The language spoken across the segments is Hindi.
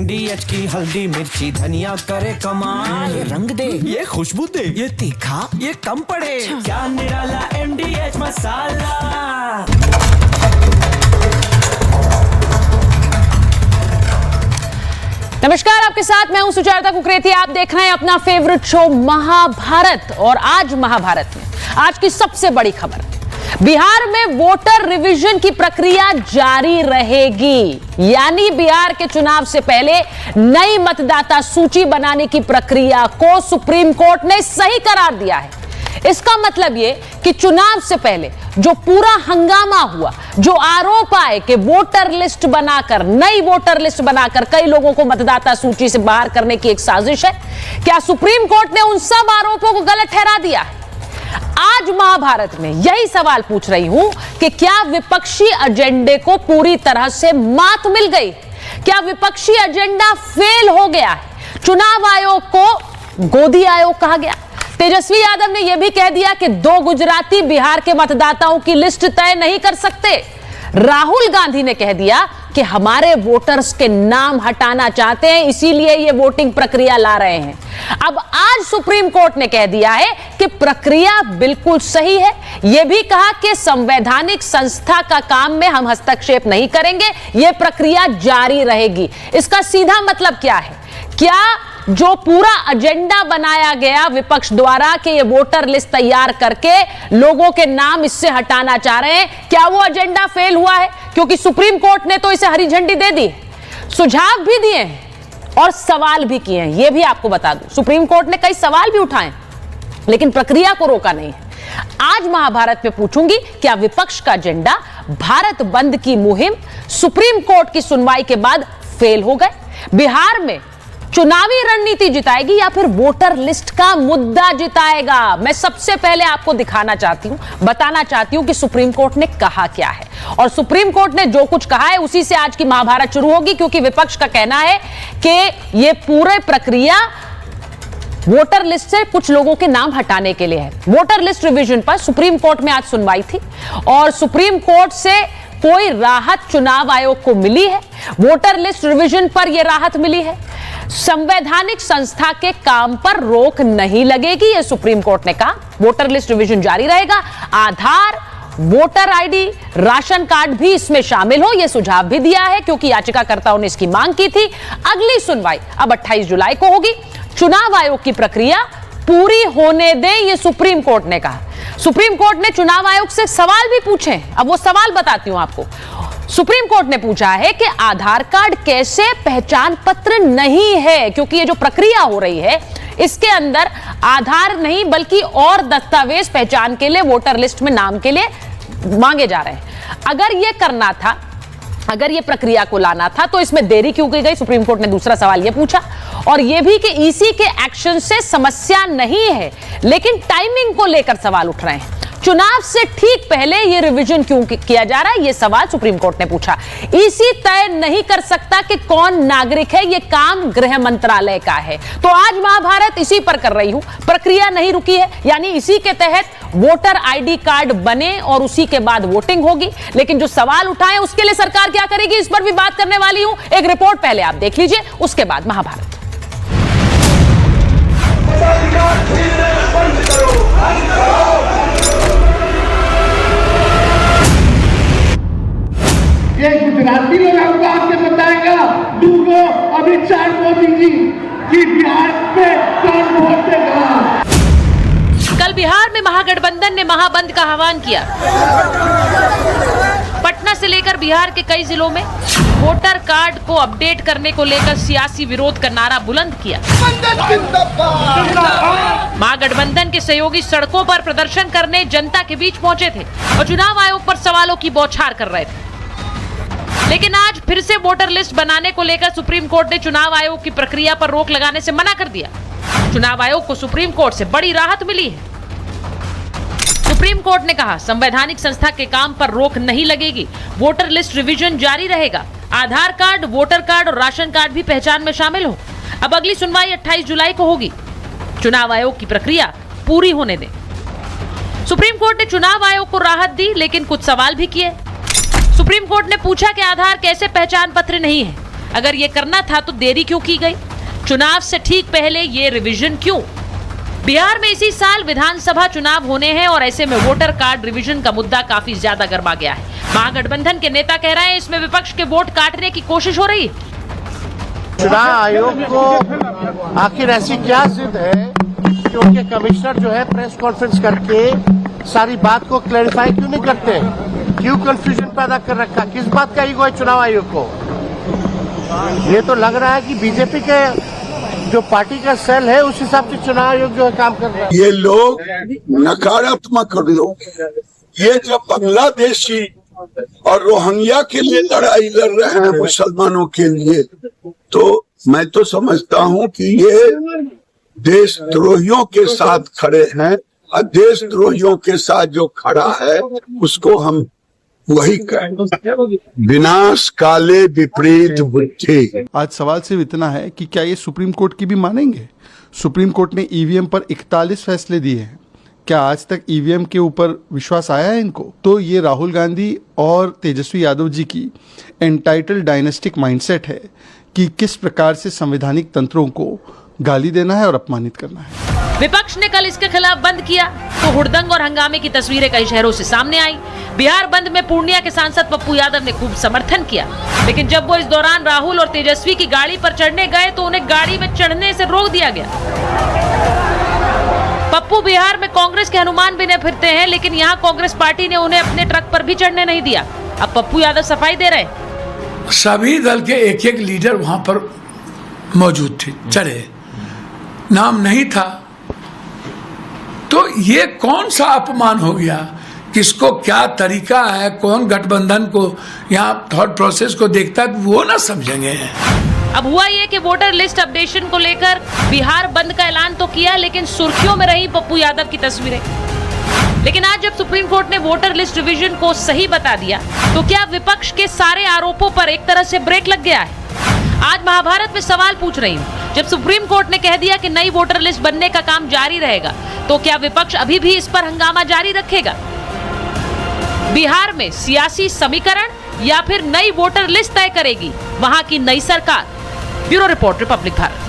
MDH की हल्दी मिर्ची धनिया करे कमाल, ये रंग दे, ये खुशबू दे, ये तीखा, ये कम पड़े। क्या निराला MDH मसाला। नमस्कार, आपके साथ मैं हूं सुचारिता कुकरेती। आप देख रहे हैं अपना फेवरेट शो महाभारत। और आज महाभारत में आज की सबसे बड़ी खबर, बिहार में वोटर रिवीजन की प्रक्रिया जारी रहेगी। यानी बिहार के चुनाव से पहले नई मतदाता सूची बनाने की प्रक्रिया को सुप्रीम कोर्ट ने सही करार दिया है। इसका मतलब यह कि चुनाव से पहले जो पूरा हंगामा हुआ, जो आरोप आए कि वोटर लिस्ट बनाकर, नई वोटर लिस्ट बनाकर कई लोगों को मतदाता सूची से बाहर करने की एक साजिश है, क्या सुप्रीम कोर्ट ने उन सब आरोपों को गलत ठहरा दिया है? आज महाभारत में यही सवाल पूछ रही हूं कि क्या विपक्षी एजेंडे को पूरी तरह से मात मिल गई? क्या विपक्षी एजेंडा फेल हो गया है? चुनाव आयोग को गोदी आयोग कहा गया। तेजस्वी यादव ने यह भी कह दिया कि 2 गुजराती बिहार के मतदाताओं की लिस्ट तय नहीं कर सकते। राहुल गांधी ने कह दिया कि हमारे वोटर्स के नाम हटाना चाहते हैं, इसीलिए ये वोटिंग प्रक्रिया ला रहे हैं। अब आज सुप्रीम कोर्ट ने कह दिया है कि प्रक्रिया बिल्कुल सही है। यह भी कहा कि संवैधानिक संस्था का काम में हम हस्तक्षेप नहीं करेंगे, यह प्रक्रिया जारी रहेगी। इसका सीधा मतलब क्या है? क्या जो पूरा एजेंडा बनाया गया विपक्ष द्वारा कि ये वोटर लिस्ट तैयार करके लोगों के नाम इससे हटाना चाह रहे हैं, क्या वो एजेंडा फेल हुआ है? क्योंकि सुप्रीम कोर्ट ने तो इसे हरी झंडी दे दी, सुझाव भी दिए हैं और सवाल भी किए हैं। यह भी आपको बता दूं, सुप्रीम कोर्ट ने कई सवाल भी उठाए, लेकिन प्रक्रिया को रोका नहीं है। आज महाभारत में पूछूंगी, क्या विपक्ष का एजेंडा भारत बंद की मुहिम सुप्रीम कोर्ट की सुनवाई के बाद फेल हो गए? बिहार में चुनावी रणनीति जिताएगी या फिर वोटर लिस्ट का मुद्दा जिताएगा? मैं सबसे पहले आपको दिखाना चाहती हूं, बताना चाहती हूं कि सुप्रीम कोर्ट ने कहा क्या है। और सुप्रीम कोर्ट ने जो कुछ कहा है उसी से आज की महाभारत शुरू होगी, क्योंकि विपक्ष का कहना है कि यह पूरे प्रक्रिया वोटर लिस्ट से कुछ लोगों के नाम हटाने के लिए है। वोटर लिस्ट रिवीजन पर सुप्रीम कोर्ट में आज सुनवाई थी और सुप्रीम कोर्ट से कोई राहत चुनाव आयोग को मिली है? वोटर लिस्ट रिवीजन पर यह राहत मिली है। संवैधानिक संस्था के काम पर रोक नहीं लगेगी, यह सुप्रीम कोर्ट ने कहा। वोटर लिस्ट रिवीजन जारी रहेगा। आधार, वोटर आईडी, राशन कार्ड भी इसमें शामिल हो, यह सुझाव भी दिया है, क्योंकि याचिकाकर्ताओं ने इसकी मांग की थी। अगली सुनवाई अब 28 जुलाई को होगी। चुनाव आयोग की प्रक्रिया पूरी होने दें, यह सुप्रीम कोर्ट ने कहा। सुप्रीम कोर्ट ने चुनाव आयोग से सवाल भी पूछे। अब वो सवाल बताती हूं आपको। सुप्रीम कोर्ट ने पूछा है कि आधार कार्ड कैसे पहचान पत्र नहीं है, क्योंकि ये जो प्रक्रिया हो रही है इसके अंदर आधार नहीं बल्कि और दस्तावेज पहचान के लिए वोटर लिस्ट में नाम के लिए मांगे जा रहे हैं। अगर ये करना था, अगर ये प्रक्रिया को लाना था, तो इसमें देरी क्यों की गई? सुप्रीम कोर्ट ने दूसरा सवाल यह पूछा। और यह भी कि ईसी के एक्शन से समस्या नहीं है, लेकिन टाइमिंग को लेकर सवाल उठ रहे हैं। चुनाव से ठीक पहले यह रिवीजन क्यों किया जा रहा है, यह सवाल सुप्रीम कोर्ट ने पूछा। ईसी तय नहीं कर सकता कि कौन नागरिक है, यह काम गृह मंत्रालय का है। तो आज महाभारत इसी पर कर रही हूं। प्रक्रिया नहीं रुकी है, यानी इसी के तहत वोटर आईडी कार्ड बने और उसी के बाद वोटिंग होगी। लेकिन जो सवाल उठाए उसके लिए सरकार क्या करेगी, इस पर भी बात करने वाली हूं। एक रिपोर्ट पहले आप देख लीजिए, उसके बाद महाभारत। ये गुजराती लोग आपको आके बताएगा, डूबो अमित शाह मोदी जी कि बिहार में कौन वोट देगा। कल बिहार में महागठबंधन ने महाबंद का आह्वान किया। पटना से लेकर बिहार के कई जिलों में वोटर कार्ड को अपडेट करने को लेकर सियासी विरोध का नारा बुलंद किया। महागठबंधन के सहयोगी सड़कों पर प्रदर्शन करने जनता के बीच पहुंचे थे और चुनाव आयोग पर सवालों की बौछार कर रहे थे। लेकिन आज फिर से वोटर लिस्ट बनाने को लेकर सुप्रीम कोर्ट ने चुनाव आयोग की प्रक्रिया पर रोक लगाने से मना कर दिया। चुनाव आयोग को सुप्रीम कोर्ट से बड़ी राहत मिली है। सुप्रीम कोर्ट ने कहा, संवैधानिक संस्था के काम पर रोक नहीं लगेगी, वोटर लिस्ट रिवीजन जारी रहेगा। आधार कार्ड, वोटर कार्ड और राशन कार्ड भी पहचान में शामिल हो। अब अगली सुनवाई 28 जुलाई को होगी। चुनाव आयोग की प्रक्रिया पूरी होने दें। सुप्रीम कोर्ट ने चुनाव आयोग को राहत दी, लेकिन कुछ सवाल भी किए। सुप्रीम कोर्ट ने पूछा कि आधार कैसे पहचान पत्र नहीं है। अगर ये करना था तो देरी क्यों की गई? चुनाव से ठीक पहले ये रिवीजन क्यों? बिहार में इसी साल विधानसभा चुनाव होने हैं और ऐसे में वोटर कार्ड रिवीजन का मुद्दा काफी ज्यादा गर्मा गया है। महागठबंधन के नेता कह रहे हैं इसमें विपक्ष के वोट काटने की कोशिश हो रही है। चुनाव आयोग को आखिर ऐसी क्या जिद है कि उनके कमिश्नर जो है प्रेस कॉन्फ्रेंस करके सारी बात को क्लैरिफाई क्यों नहीं करते? क्यों कंफ्यूजन पैदा कर रखा? किस बात का ईगो है चुनाव आयोग को? ये तो लग रहा है कि बीजेपी के जो पार्टी का सेल है उस हिसाब से चुनाव आयोग जो है काम कर रहा है। ये लोग नकारात्मक लोग, ये जब बांग्लादेशी और रोहिंग्या के लिए लड़ाई लड़ रहे हैं मुसलमानों के लिए, तो मैं तो समझता हूं कि ये देशद्रोहियों के साथ खड़े हैं और देशद्रोहियों के साथ जो खड़ा है उसको हम वही कहें, विनाश काले विपरीत बुद्धि। आज सवाल सिर्फ इतना है कि क्या ये सुप्रीम कोर्ट की भी मानेंगे? सुप्रीम कोर्ट ने ईवीएम पर 41 फैसले दिए हैं। क्या आज तक ईवीएम के ऊपर विश्वास आया है इनको? तो ये राहुल गांधी और तेजस्वी यादव जी की एंटाइटल डायनेस्टिक माइंडसेट है कि किस प्रकार से संवैधानिक तंत्रों को गाली देना है और अपमानित करना है। विपक्ष ने कल इसके खिलाफ बंद किया तो हुड़दंग और हंगामे की तस्वीरें कई शहरों से सामने आई। बिहार बंद में पूर्णिया के सांसद पप्पू यादव ने खूब समर्थन किया, लेकिन जब वो इस दौरान राहुल और तेजस्वी की गाड़ी पर चढ़ने गए तो उन्हें गाड़ी में चढ़ने से रोक दिया गया। पप्पू बिहार में कांग्रेस के हनुमान बिने फिरते हैं, लेकिन यहाँ कांग्रेस पार्टी ने उन्हें अपने ट्रक पर भी चढ़ने नहीं दिया। अब पप्पू यादव सफाई दे रहे हैं। सभी दल के एक एक लीडर वहां पर मौजूद थे, चढ़े, नाम नहीं था, तो ये कौन सा अपमान हो गया? किसको क्या तरीका है, कौन गठबंधन को यहाँ थॉट प्रोसेस को देखता है, वो ना समझेंगे। अब हुआ ये कि वोटर लिस्ट अपडेशन को लेकर बिहार बंद का ऐलान तो किया, लेकिन सुर्खियों में रही पप्पू यादव की तस्वीरें। लेकिन आज जब सुप्रीम कोर्ट ने वोटर लिस्ट रिवीजन को सही बता दिया, तो क्या विपक्ष के सारे आरोपों पर एक तरह से ब्रेक लग गया है? आज महाभारत में सवाल पूछ रही हूँ, जब सुप्रीम कोर्ट ने कह दिया कि नई वोटर लिस्ट बनने का काम जारी रहेगा, तो क्या विपक्ष अभी भी इस पर हंगामा जारी रखेगा? बिहार में सियासी समीकरण या फिर नई वोटर लिस्ट तय करेगी वहां की नई सरकार? Bureau report, Republic Bharat.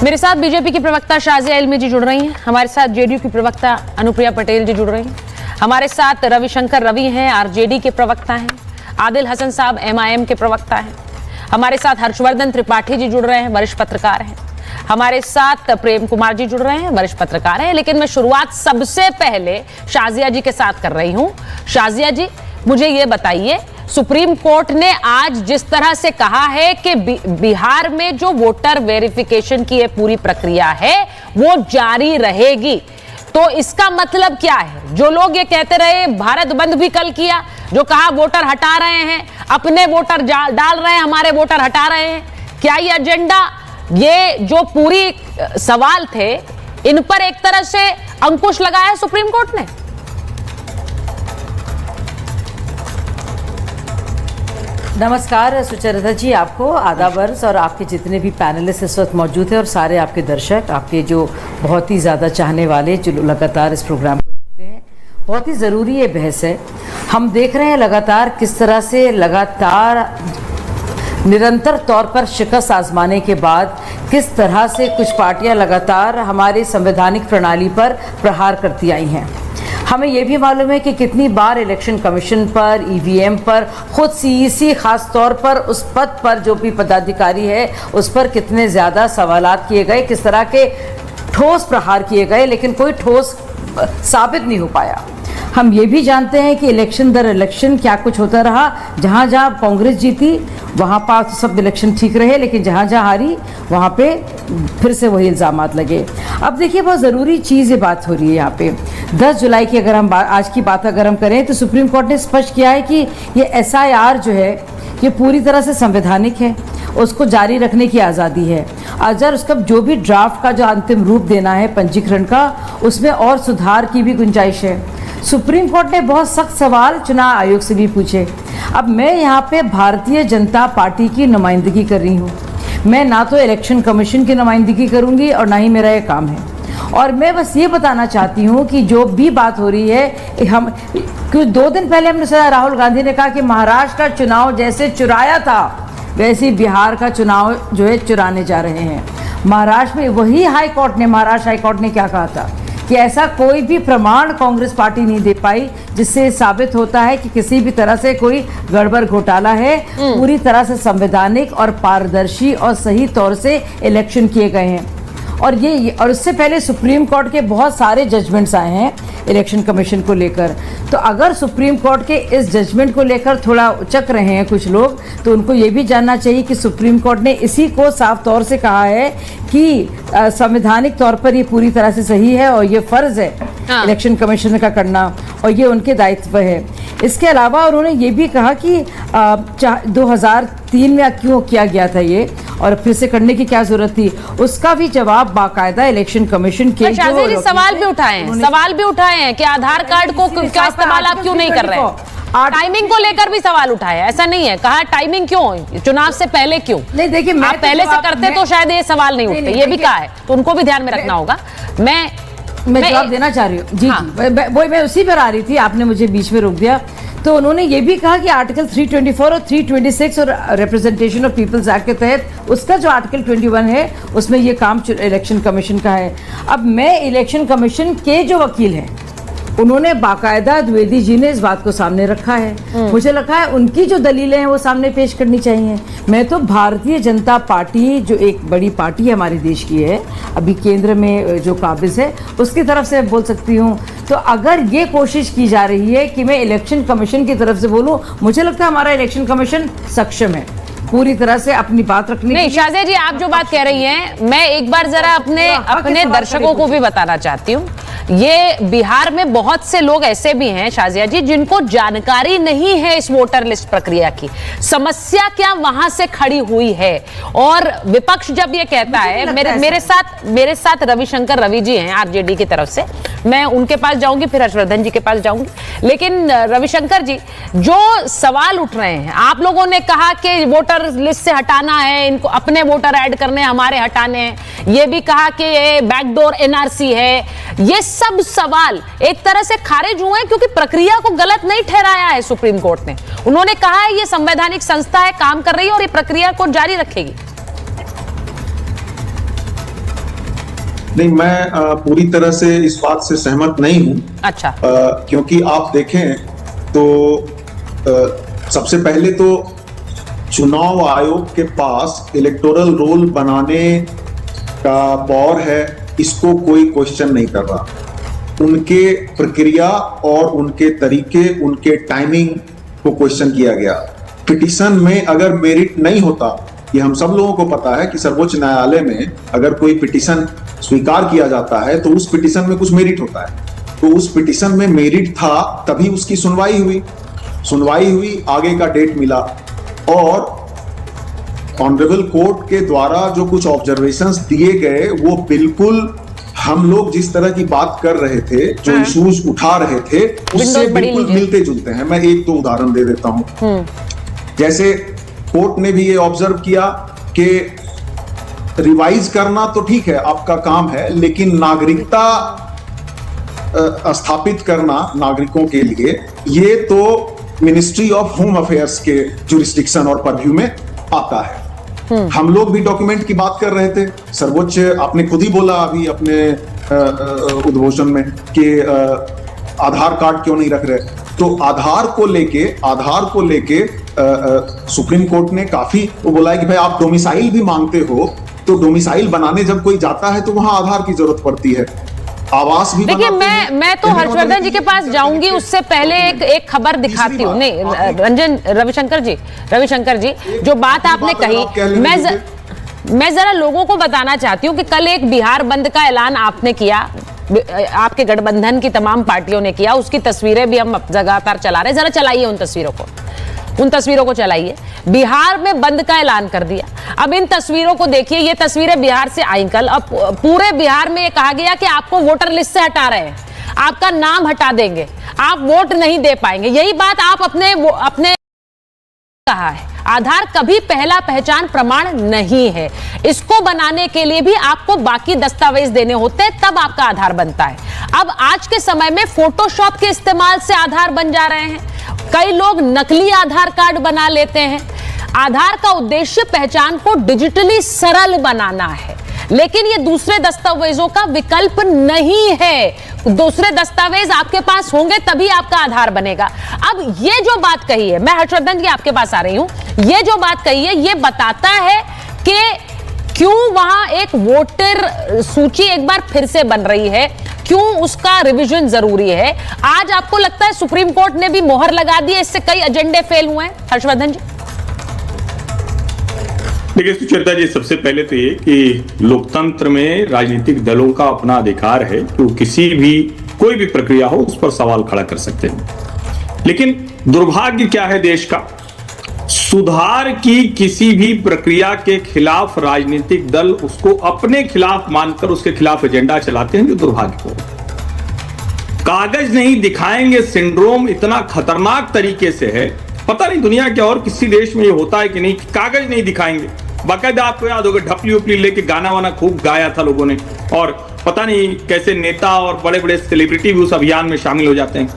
मेरे साथ बीजेपी की प्रवक्ता शाजिया इल्मी जी जुड़ रही हैं, हमारे साथ जेडीयू की प्रवक्ता अनुप्रिया पटेल जी जुड़ रही हैं, हमारे साथ रविशंकर रवि हैं, आरजेडी के प्रवक्ता हैं, आदिल हसन साहब एमआईएम के प्रवक्ता हैं, हमारे साथ हर्षवर्धन त्रिपाठी जी जुड़ रहे हैं, वरिष्ठ पत्रकार हैं, हमारे साथ प्रेम कुमार जी जुड़ रहे हैं, वरिष्ठ पत्रकार हैं। लेकिन मैं शुरुआत सबसे पहले शाजिया जी के साथ कर रही हूं। शाजिया जी, मुझे ये बताइए, सुप्रीम कोर्ट ने आज जिस तरह से कहा है कि बिहार में जो वोटर वेरिफिकेशन की ये पूरी प्रक्रिया है वो जारी रहेगी, तो इसका मतलब क्या है? जो लोग ये कहते रहे, भारत बंद भी कल किया, जो कहा वोटर हटा रहे हैं, अपने वोटर डाल रहे हैं, हमारे वोटर हटा रहे हैं, क्या ये एजेंडा, ये जो पूरी सवाल थे, इन पर एक तरह से अंकुश लगाया है सुप्रीम कोर्ट ने? नमस्कार सुचरिता जी, आपको आदाब अर्ज़ और आपके जितने भी पैनलिस्ट इस वक्त मौजूद हैं और सारे आपके दर्शक, आपके जो बहुत ही ज़्यादा चाहने वाले जो लगातार इस प्रोग्राम को देखते हैं। बहुत ही ज़रूरी ये बहस है। हम देख रहे हैं लगातार किस तरह से लगातार निरंतर तौर पर शिकस्त आजमाने के बाद किस तरह से कुछ पार्टियां लगातार हमारी संवैधानिक प्रणाली पर प्रहार करती आई हैं। हमें ये भी मालूम है कि कितनी बार इलेक्शन कमीशन पर, ईवीएम पर, खुद सीईसी खास तौर पर उस पद पर जो भी पदाधिकारी है उस पर कितने ज़्यादा सवालात किए गए, किस तरह के ठोस प्रहार किए गए, लेकिन कोई ठोस साबित नहीं हो पाया। हम ये भी जानते हैं कि इलेक्शन दर इलेक्शन क्या कुछ होता रहा। जहाँ जहाँ कांग्रेस जीती वहाँ पर तो सब इलेक्शन ठीक रहे, लेकिन जहाँ जहाँ हारी वहाँ पे फिर से वही इल्ज़ामात लगे। अब देखिए, बहुत ज़रूरी चीज़ ये बात हो रही है यहाँ पे। 10 जुलाई की अगर हम आज की बात अगर हम करें तो सुप्रीम कोर्ट ने स्पष्ट किया है कि ये SIR जो है ये पूरी तरह से संवैधानिक है, उसको जारी रखने की आज़ादी है। अगर उसका जो भी ड्राफ्ट का जो अंतिम रूप देना है पंजीकरण का, उसमें और सुधार की भी गुंजाइश है। सुप्रीम कोर्ट ने बहुत सख्त सवाल चुनाव आयोग से भी पूछे। अब मैं यहाँ पे भारतीय जनता पार्टी की नुमाइंदगी कर रही हूँ, मैं ना तो इलेक्शन कमीशन की नुमाइंदगी करूँगी और ना ही मेरा ये काम है। और मैं बस ये बताना चाहती हूँ कि जो भी बात हो रही है, हम कुछ 2 दिन पहले हमने सुना राहुल गांधी ने कहा कि महाराष्ट्र का चुनाव जैसे चुराया था वैसे बिहार का चुनाव जो है चुराने जा रहे हैं। महाराष्ट्र में वही महाराष्ट्र हाई कोर्ट ने क्या कहा था कि ऐसा कोई भी प्रमाण कांग्रेस पार्टी नहीं दे पाई जिससे साबित होता है कि किसी भी तरह से कोई गड़बड़ घोटाला है। पूरी तरह से संवैधानिक और पारदर्शी और सही तौर से इलेक्शन किए गए हैं। और इससे पहले सुप्रीम कोर्ट के बहुत सारे जजमेंट्स आए हैं इलेक्शन कमीशन को लेकर। तो अगर सुप्रीम कोर्ट के इस जजमेंट को लेकर थोड़ा उचक रहे हैं कुछ लोग, तो उनको ये भी जानना चाहिए कि सुप्रीम कोर्ट ने इसी को साफ तौर से कहा है कि संवैधानिक तौर पर ये पूरी तरह से सही है और ये फर्ज है इलेक्शन कमीशन का करना और ये उनके दायित्व है। इसके अलावा उन्होंने ये भी कहा कि 2003 में क्यों किया गया था ये और फिर से करने की क्या जरूरत थी, उसका भी जवाब बाकायदा इलेक्शन कमीशन के शाहज़िया जी सवाल भी उठाए हैं कि आधार कार्ड को क्या इस्तेमाल आप क्यों नहीं कर रहे हैं। टाइमिंग को लेकर भी सवाल उठाया, ऐसा नहीं है, कहा टाइमिंग क्यों, चुनाव से पहले क्यों नहीं। देखिए आप पहले से करते तो शायद ये सवाल नहीं उठते, ये भी कहा है, तो उनको भी ध्यान में रखना होगा। मैं जवाब देना चाह रही हूँ जी। वही मैं उसी पर आ रही थी, आपने मुझे बीच में रोक दिया। तो उन्होंने ये भी कहा कि आर्टिकल 324 और 326 और रिप्रेजेंटेशन ऑफ पीपल्स एक्ट के तहत उसका जो आर्टिकल 21 है उसमें ये काम इलेक्शन कमीशन का है। अब मैं इलेक्शन कमीशन के जो वकील हैं उन्होंने बाकायदा द्विवेदी जी ने इस बात को सामने रखा है। मुझे लगता है उनकी जो दलीलें हैं वो सामने पेश करनी चाहिए। मैं तो भारतीय जनता पार्टी जो एक बड़ी पार्टी है हमारे देश की है, अभी केंद्र में जो काबिज है, उसकी तरफ से बोल सकती हूँ। तो अगर ये कोशिश की जा रही है कि मैं इलेक्शन कमीशन की तरफ से बोलूँ, मुझे लगता है हमारा इलेक्शन कमीशन सक्षम है पूरी तरह से अपनी बात रखने। नहीं शाहज़िया जी, आप जो बात कह रही हैं, मैं एक बार जरा अपने दर्शकों को भी बताना चाहती हूँ। ये बिहार में बहुत से लोग ऐसे भी हैं शाहज़िया जी जिनको जानकारी नहीं है इस वोटर लिस्ट प्रक्रिया की, समस्या क्या वहां से खड़ी हुई है। और विपक्ष जब ये कहता है, मेरे साथ रविशंकर रवि जी हैं आरजेडी की तरफ से, मैं उनके पास जाऊंगी फिर हर्षवर्धन जी के पास जाऊंगी। लेकिन रविशंकर जी, जो सवाल उठ रहे हैं, आप लोगों ने कहा कि वोटर लिस्ट से हटाना है, इनको अपने वोटर ऐड करने, हमारे हटाने हैं, ये भी कहा कि ये बैकडोर एनआरसी है, ये सब सवाल एक तरह से खारिज हुए हैं क्योंकि प्रक्रिया को गलत नहीं ठहराया है सुप्रीम कोर्ट ने। उन्होंने कहा है ये संवैधानिक संस्था है, काम कर रही है और ये प्रक्रिया को जारी रखेगी। नहीं, मैं पूरी तरह से इस बात से सहमत नहीं हूं। अच्छा। क्योंकि आप देखें तो सबसे पहले तो चुनाव आयोग के पास इलेक्टोरल रोल बनाने का पावर है, इसको कोई क्वेश्चन नहीं कर रहा। उनके प्रक्रिया और उनके तरीके, उनके टाइमिंग को क्वेश्चन किया गया। पिटीशन में अगर मेरिट नहीं होता, ये हम सब लोगों को पता है कि सर्वोच्च न्यायालय में अगर कोई पिटीशन स्वीकार किया जाता है तो उस पिटीशन में कुछ मेरिट होता है। तो उस पिटीशन में मेरिट था तभी उसकी सुनवाई हुई, आगे का डेट मिला और ऑनरेबल कोर्ट के द्वारा जो कुछ ऑब्जर्वेशंस दिए गए वो बिल्कुल हम लोग जिस तरह की बात कर रहे थे, जो इश्यूज उठा रहे थे, उससे बिल्कुल मिलते जुलते हैं। मैं एक दो उदाहरण दे देता हूं। जैसे कोर्ट ने भी ये ऑब्जर्व किया कि रिवाइज करना तो ठीक है, आपका काम है, लेकिन नागरिकता स्थापित करना नागरिकों के लिए, ये तो मिनिस्ट्री ऑफ होम अफेयर्स के जुरिस्डिक्शन और परव्यू में आता है। हम लोग भी डॉक्यूमेंट की बात कर रहे थे, सर्वोच्च आपने खुद ही बोला अभी अपने उद्घोषण में कि आधार कार्ड क्यों नहीं रख रहे। तो आधार को लेके सुप्रीम कोर्ट ने काफी वो बोला है कि भाई आप डोमिसाइल भी मांगते हो, तो डोमिसाइल बनाने जब कोई जाता है तो वहां आधार की जरूरत पड़ती है। आवास भी देखिए, मैं तो हर्षवर्धन जी के पास जाऊंगी, उससे पहले एक खबर दिखाती हूँ। नहीं रविशंकर जी जो बात आपने कही, मैं जरा लोगों को बताना चाहती हूँ कि कल एक बिहार बंद का ऐलान आपने किया, आपके गठबंधन की तमाम पार्टियों ने किया, उसकी तस्वीरें भी हम लगातार चला रहे हैं। जरा चलाइए उन तस्वीरों को चलाइए। बिहार में बंद का ऐलान कर दिया। अब इन तस्वीरों को देखिए, ये तस्वीरें बिहार से आई कल। अब पूरे बिहार में ये कहा गया कि आपको वोटर लिस्ट से हटा रहे हैं, आपका नाम हटा देंगे, आप वोट नहीं दे पाएंगे। यही बात आप अपने कहा है, आधार कभी पहला पहचान प्रमाण नहीं है। इसको बनाने के लिए भी आपको बाकी दस्तावेज देने होते हैं, तब आपका आधार बनता है। अब आज के समय में फोटोशॉप के इस्तेमाल से आधार बन जा रहे हैं। कई लोग नकली आधार कार्ड बना लेते हैं। आधार का उद्देश्य पहचान को डिजिटली सरल बनाना है, लेकिन ये दूसरे दस्तावेजों का विकल्प नहीं है। दूसरे दस्तावेज आपके पास होंगे तभी आपका आधार बनेगा। अब ये जो बात कही है, मैं हर्षवर्धन जी आपके पास आ रही हूं, ये जो बात कही है ये बताता है कि क्यों वहां एक वोटर सूची एक बार फिर से बन रही है, क्यों उसका रिवीजन जरूरी है। आज आपको लगता है सुप्रीम कोर्ट ने भी मोहर लगा दी है, इससे कई एजेंडे फेल हुए हैं? हर्षवर्धन जी देखिए सुचेता जी, सबसे पहले तो ये कि लोकतंत्र में राजनीतिक दलों का अपना अधिकार है कि वो किसी भी कोई भी प्रक्रिया हो उस पर सवाल खड़ा कर सकते हैं। लेकिन दुर्भाग्य क्या है देश का, सुधार की किसी भी प्रक्रिया के खिलाफ राजनीतिक दल उसको अपने खिलाफ मानकर उसके खिलाफ एजेंडा चलाते हैं, जो दुर्भाग्यपूर्ण। कागज नहीं दिखाएंगे सिंड्रोम इतना खतरनाक तरीके से है, पता नहीं दुनिया के और किसी देश में ये होता है कि नहीं, कागज नहीं दिखाएंगे। बाकायदा आपको याद होगा ढपली उपली लेके गाना वाना खूब गाया था लोगों ने, और पता नहीं कैसे नेता और बड़े बड़े सेलिब्रिटी भी उस अभियान में शामिल हो जाते हैं।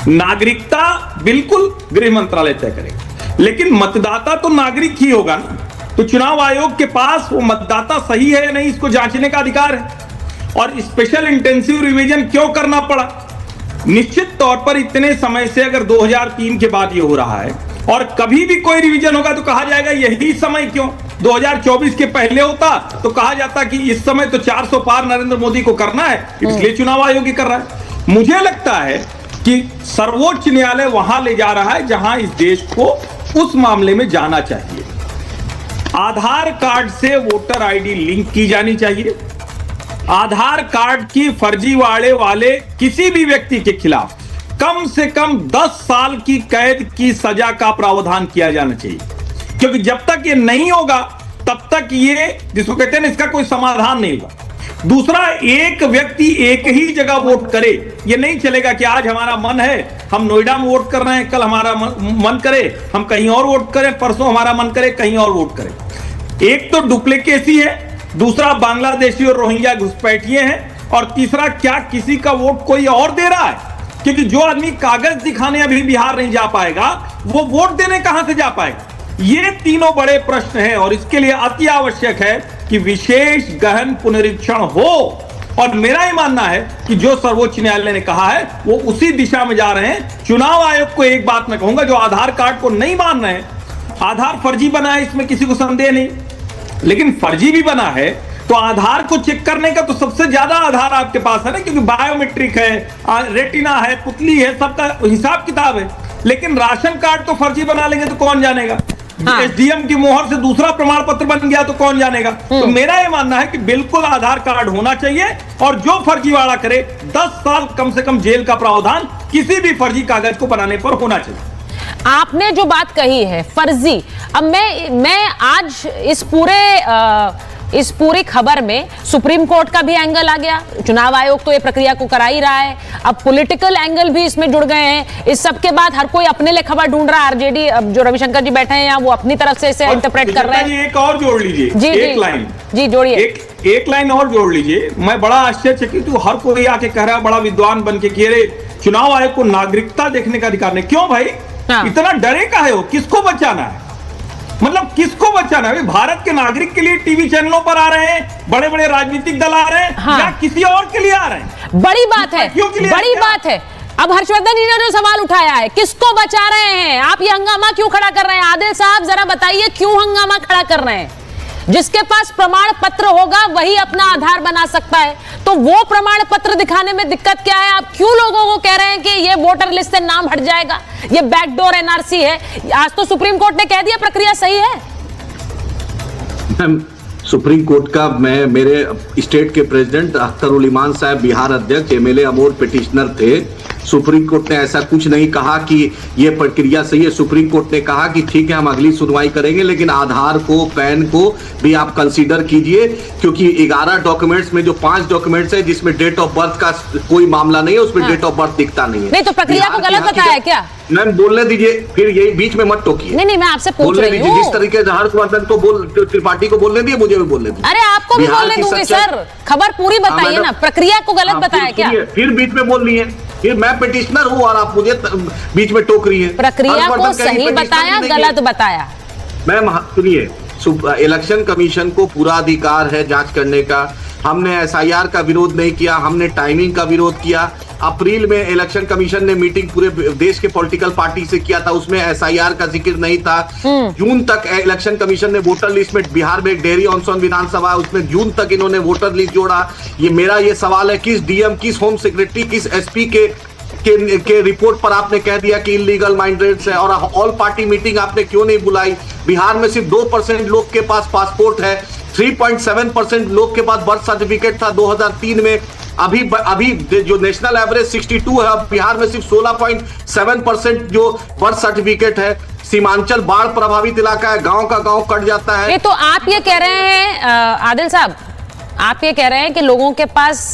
नागरिकता बिल्कुल गृह मंत्रालय तय करेगा, लेकिन मतदाता तो नागरिक ही होगा ना। तो चुनाव आयोग के पास वो मतदाता सही है या नहीं इसको जांचने का अधिकार है। और स्पेशल इंटेंसिव रिवीजन क्यों करना पड़ा? निश्चित तौर पर इतने समय से अगर 2003 के बाद ये हो रहा है और कभी भी कोई रिवीजन होगा तो कहा जाएगा यही समय क्यों, 2024 के पहले होता तो कहा जाता कि इस समय तो 400 पार नरेंद्र मोदी को करना है, इसलिए चुनाव आयोग ही कर रहा है। मुझे लगता है कि सर्वोच्च न्यायालय वहां ले जा रहा है जहां इस देश को उस मामले में जाना चाहिए। आधार कार्ड से वोटर आईडी लिंक की जानी चाहिए। आधार कार्ड की फर्जीवाड़े वाले किसी भी व्यक्ति के खिलाफ कम से कम 10 साल की कैद की सजा का प्रावधान किया जाना चाहिए, क्योंकि जब तक ये नहीं होगा तब तक ये जिसको कहते हैं ना, इसका कोई समाधान नहीं होगा। दूसरा, एक व्यक्ति एक ही जगह वोट करे, ये नहीं चलेगा कि आज हमारा मन है हम नोएडा में वोट कर रहे हैं, कल हमारा मन करे हम कहीं और वोट करें, परसों हमारा मन करे कहीं और वोट करें। एक तो डुप्लीकेसी है, दूसरा बांग्लादेशी और रोहिंग्या घुसपैठिए हैं, और तीसरा क्या किसी का वोट कोई और दे रहा है? क्योंकि जो आदमी कागज दिखाने अभी बिहार नहीं जा पाएगा वो वोट देने कहां से जा पाएगा? ये तीनों बड़े प्रश्न हैं और इसके लिए अति आवश्यक है कि विशेष गहन पुनरीक्षण हो। और मेरा ही मानना है कि जो सर्वोच्च न्यायालय ने कहा है वो उसी दिशा में जा रहे हैं। चुनाव आयोग को एक बात मैं कहूंगा, जो आधार कार्ड को नहीं मान रहे हैं, आधार फर्जी बना है इसमें किसी को संदेह नहीं, लेकिन फर्जी भी बना है तो आधार को चेक करने का तो सबसे ज्यादा आधार आपके पास है ना, क्योंकि बायोमेट्रिक है, रेटिना है, पुतली है, सबका हिसाब किताब है। लेकिन राशन कार्ड तो फर्जी बना लेंगे तो कौन जानेगा? एसडीएम की मोहर से दूसरा प्रमाण पत्र बन गया तो कौन जानेगा? तो मेरा ये मानना है कि बिल्कुल आधार कार्ड होना चाहिए, और जो फर्जीवाड़ा करे 10 साल कम से कम जेल का प्रावधान किसी भी फर्जी कागज को बनाने पर होना चाहिए। आपने जो बात कही है फर्जी, अब मैं आज इस पूरी खबर में सुप्रीम कोर्ट का भी एंगल आ गया। चुनाव आयोग तो ये प्रक्रिया को करा ही रहा है, अब पॉलिटिकल एंगल भी इसमें जुड़ गए हैं। इस सब के बाद हर कोई अपने लिए खबर ढूंढ रहा है। आरजेडी जो रविशंकर जी बैठे हैं यहाँ, वो अपनी तरफ से इसे इंटरप्रेट कर रहे हैं। एक और जोड़ लीजिए, जी एक लाइन जी जोड़िए, एक लाइन और जोड़ लीजिए। मैं बड़ा आश्चर्यचकित हूं, हर कोई आके कह रहा है बड़ा विद्वान बन के कि अरे चुनाव आयोग को नागरिकता देखने का अधिकार नहीं। क्यों भाई इतना डरे काहे हो? किसको बचाना है? मतलब किसको बचाना है? भारत के नागरिक के लिए टीवी चैनलों पर आ रहे हैं, बड़े बड़े राजनीतिक दल आ रहे हैं, या किसी और के लिए आ रहे हैं? बड़ी बात है, बड़ी बात है। अब हर्षवर्धन जी ने जो सवाल उठाया है, किसको बचा रहे हैं आप? ये हंगामा क्यों खड़ा कर रहे हैं? आदिल साहब जरा बताइए क्यों हंगामा खड़ा कर रहे हैं? जिसके पास प्रमाण पत्र होगा वही अपना आधार बना सकता है, तो वो प्रमाण पत्र दिखाने में दिक्कत क्या है? आप क्यों लोगों को कह रहे हैं कि ये वोटर लिस्ट से नाम हट जाएगा, ये बैकडोर एनआरसी है? आज तो सुप्रीम कोर्ट ने कह दिया प्रक्रिया सही है। मैम, सुप्रीम कोर्ट का मैं मेरे स्टेट के प्रेसिडेंट अख्तरुल ईमान साहब बिहार अध्यक्ष, एमएलए अमोर पिटिशनर थे। सुप्रीम कोर्ट ने ऐसा कुछ नहीं कहा कि ये प्रक्रिया सही है। सुप्रीम कोर्ट ने कहा कि ठीक है हम अगली सुनवाई करेंगे, लेकिन आधार को, पैन को भी आप कंसीडर कीजिए, क्योंकि 11 डॉक्यूमेंट्स में जो 5 डॉक्यूमेंट्स है जिसमें डेट ऑफ बर्थ का कोई मामला नहीं है, उसमें डेट ऑफ बर्थ दिखता नहीं है। नहीं तो प्रक्रिया को गलत बताया क्या? मैम बोलने दीजिए, फिर यही बीच में मत टोकिए। नहीं मैं आपसे पूछ बोलने रही दीजिए, हूँ। जिस तरीके से हर्षवर्धन को त्रिपाठी को बोलने दिए, मुझे भी बोलने दीजिए। अरे आपको भी बोलने दूंगी सर, खबर पूरी बताइए ना, प्रक्रिया को गलत बताया क्या? फिर बीच में बोल रही है, फिर मैं पिटिशनर हूँ और आप मुझे बीच में टोक रही है। प्रक्रिया को सही बताया, गलत बताया? मैम सुनिए, इलेक्शन कमीशन को पूरा अधिकार है जांच करने का। हमने एसआईआर का विरोध नहीं किया, हमने टाइमिंग का विरोध किया। अप्रैल में इलेक्शन कमीशन ने मीटिंग पूरे देश के पॉलिटिकल पार्टी से किया था, उसमें एसआईआर का जिक्र नहीं था। जून तक इलेक्शन कमीशन ने वोटर लिस्ट में, बिहार में एक डेहरी ऑनसोन विधानसभा, उसमें जून तक इन्होंने वोटर लिस्ट जोड़ा। मेरा ये सवाल है, किस डीएम, किस होम सेक्रेटरी, किस एसपी के रिपोर्ट पर आपने कह दिया कि इलीगल माइग्रेंट्स है? और ऑल पार्टी मीटिंग आपने क्यों नहीं बुलाई? बिहार में सिर्फ 2% लोग के पास पासपोर्ट है, 3.7% लोग के पास बर्थ सर्टिफिकेट था 2003 में। अभी जो नेशनल एवरेज 62 है, बिहार में सिर्फ 16.7% जो बर्थ सर्टिफिकेट है। सीमांचल बाढ़ प्रभावित इलाका है, गांव का गांव कट जाता है। तो आप ये कह रहे हैं आदिल साहब, आप ये कह रहे हैं कि लोगों के पास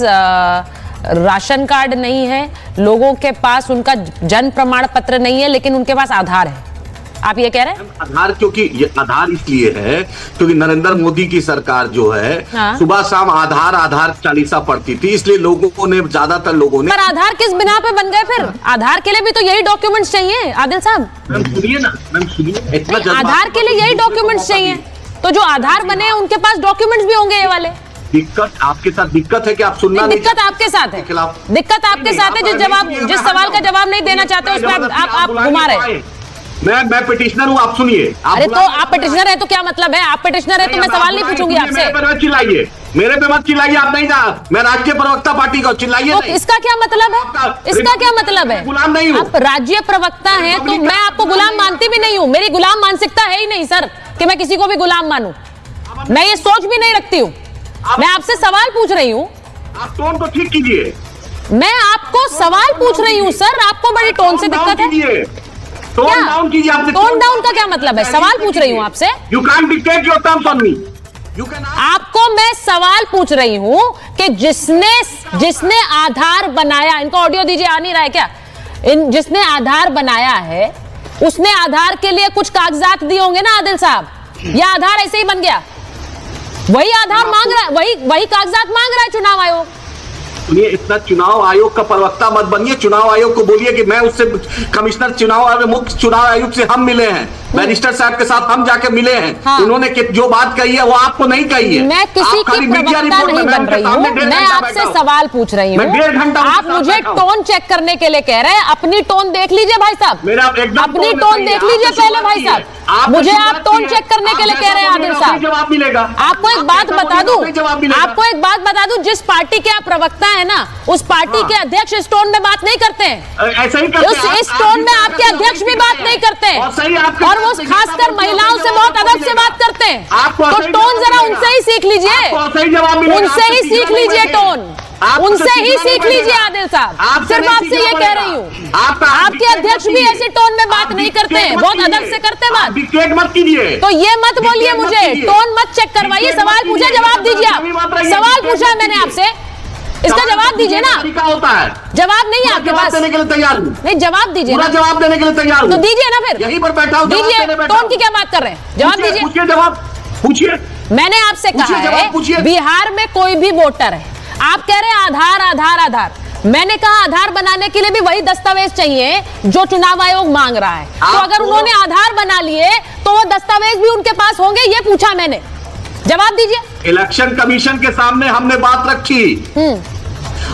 राशन कार्ड नहीं है, लोगों के पास उनका जन्म प्रमाण पत्र नहीं है, लेकिन उनके पास आधार है, आप ये कह रहे हैं? आधार क्योंकि ये आधार इसलिए है क्योंकि नरेंद्र मोदी की सरकार जो है, हाँ। सुबह शाम आधार चालीसा पढ़ती थी, इसलिए लोगों ने, ज्यादातर लोगों ने। पर आधार किस बिना पे बन गए फिर? आधार के लिए भी तो यही डॉक्यूमेंट्स चाहिए आदिल साहब। मैम सुनिए ना, मैम सुनिए, इतना आधार के लिए यही डॉक्यूमेंट्स चाहिए, तो जो आधार बने हैं उनके पास डॉक्यूमेंट्स भी होंगे ये वाले। दिक्कत आपके साथ, दिक्कत है कि आप सुनना नहीं, दिक्कत आपके साथ है, दिक्कत आपके साथ है। जिस सवाल का जवाब नहीं देना चाहते उसमें आप घुमा रहे हैं। मैं पिटिशनर हूँ, आप सुनिए। अरे तो आप पिटिशनर है तो क्या मतलब है? आप पिटिशनर है तो मैं सवाल नहीं पूछूंगी आपसे। मेरे पे मत चिल्लाइए, मेरे पे मत चिल्लाइए, आप नहीं जा, मैं राज्य प्रवक्ता पार्टी का, चिल्लाइए नहीं। इसका क्या मतलब है? इसका क्या मतलब है? गुलाम नहीं हूँ। आप राज्य प्रवक्ता हैं तो मैं आपको गुलाम मानती भी नहीं हूँ। मेरी गुलाम मानसिकता है ही नहीं सर कि मैं किसी को भी गुलाम मानूं। मैं ये सोच भी नहीं रखती हूँ। मैं आपसे सवाल पूछ रही हूँ। आप टोन को ठीक कीजिए। मैं आपको सवाल पूछ रही हूँ सर, आपको बड़ी टोन से दिक्कत है। टोन डाउन कीजिए। टोन डाउन का क्या मतलब है? सवाल पूछ रही हूँ आपसे। You can dictate your terms on me. आपको मैं सवाल पूछ रही हूँ कि जिसने आधार बनाया, इनको ऑडियो दीजिए, आ नहीं रहा है क्या? जिसने आधार बनाया है उसने आधार के लिए कुछ कागजात दिए होंगे ना आदिल साहब, या आधार ऐसे ही बन गया? वही आधार मांग रहा है, वही कागजात मांग रहा है चुनाव आयोग। सुनिए, इतना चुनाव आयोग का प्रवक्ता मत बनिए। चुनाव आयोग को बोलिए कि मैं उससे, कमिश्नर चुनाव आयोग, मुख्य चुनाव आयुक्त से हम मिले हैं, बैरिस्टर साहब के साथ हम जाके मिले हैं। हाँ। उन्होंने जो बात कही है वो आपको नहीं कही है। मैं किसी की प्रवक्ता नहीं बन रही हूँ, मैं आपसे सवाल पूछ रही हूँ। आप मुझे टोन चेक करने के लिए कह रहे हैं। अपनी टोन देख लीजिए भाई साहब, अपनी टोन देख लीजिए पहले भाई साहब। मुझे आप टोन चेक करने के लिए कह रहे हैं आदिल साहब। जवाब मिलेगा। आपको एक बात बता दूं, जिस पार्टी के आप प्रवक्ता है ना, उस पार्टी के अध्यक्ष इस टोन में बात नहीं करते हैं। ऐसा ही करते हैं। इस टोन में आपके अध्यक्ष भी बात नहीं करते हैं, और वो खासकर महिलाओं से बहुत अदब से बात करते हैं। तो टोन जरा उनसे ही सीख लीजिए, उनसे ही सीख लीजिए टोन, उनसे ही सीख लीजिए आदिल साहब। सिर्फ आपसे ये कह रही हूँ, आपके अध्यक्ष भी ऐसे टोन में बात नहीं करते हैं, बहुत अदब से करते हैं बात। डिक्टेट मत कीजिए। तो ये मत बोलिए मुझे, टोन मत चेक करवाइए। सवाल पूछा, जवाब दीजिए। आप सवाल पूछा है मैंने आपसे, इसका जवाब दीजिए ना। तरीका होता है, जवाब नहीं है आपके पास? देने के लिए तैयार हूँ। नहीं, जवाब दीजिए पूरा ना। जवाब देने के लिए तैयार हूँ। तो दीजिए ना फिर। यहीं पर बैठा हूँ, दीजिए। टोन की क्या बात कर रहे हैं? जवाब दीजिए। पूछिए, जवाब पूछिए। मैंने आपसे कहा है बिहार में कोई भी वोटर है, आप कह रहे हैं आधार आधार आधार। मैंने कहा आधार बनाने के लिए भी वही दस्तावेज चाहिए जो चुनाव आयोग मांग रहा है। तो अगर उन्होंने आधार बना लिए तो वो दस्तावेज भी उनके पास होंगे, ये पूछा मैंने। जवाब दीजिए। इलेक्शन कमीशन के सामने हमने बात रखी।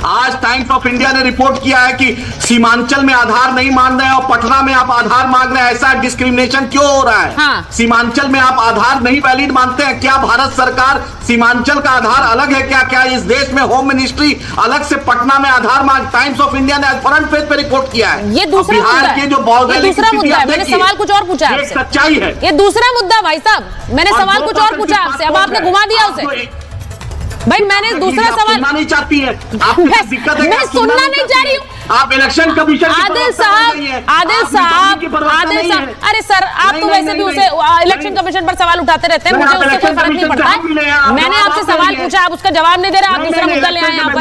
आज टाइम्स ऑफ इंडिया ने रिपोर्ट किया है कि सीमांचल में आधार नहीं मान रहे हैं और पटना में आप आधार मांग रहे हैं। ऐसा डिस्क्रिमिनेशन क्यों हो रहा है? हाँ। सीमांचल में आप आधार नहीं वैलिड मानते हैं क्या? भारत सरकार सीमांचल का आधार अलग है क्या? क्या इस देश में होम मिनिस्ट्री अलग से पटना में आधार मांग? टाइम्स ऑफ इंडिया ने फ्रंट पेज पे रिपोर्ट किया है। ये दूसरा मुद्दा है। के जो भौगोलिक दूसरा मुद्दा है। मैंने सवाल कुछ और पूछा आपसे। सच्चाई है। ये दूसरा मुद्दा भाई साहब, मैंने सवाल कुछ और पूछा आपसे, अब आपने घुमा दिया उसे। भाई मैंने दूसरा सवाल सुनना नहीं चाहती है। मैं सुनना नहीं चाह रही हूँ। आप इलेक्शन कमीशन आदिल साहब, अरे सर आप तो वैसे भी उसे इलेक्शन कमीशन पर सवाल उठाते रहते हैं, मुझे उससे कोई फर्क नहीं पड़ता है। मैंने आपसे सवाल पूछा, आप उसका जवाब नहीं दे रहे, आप दूसरा मुद्दा ले आए यहाँ पर।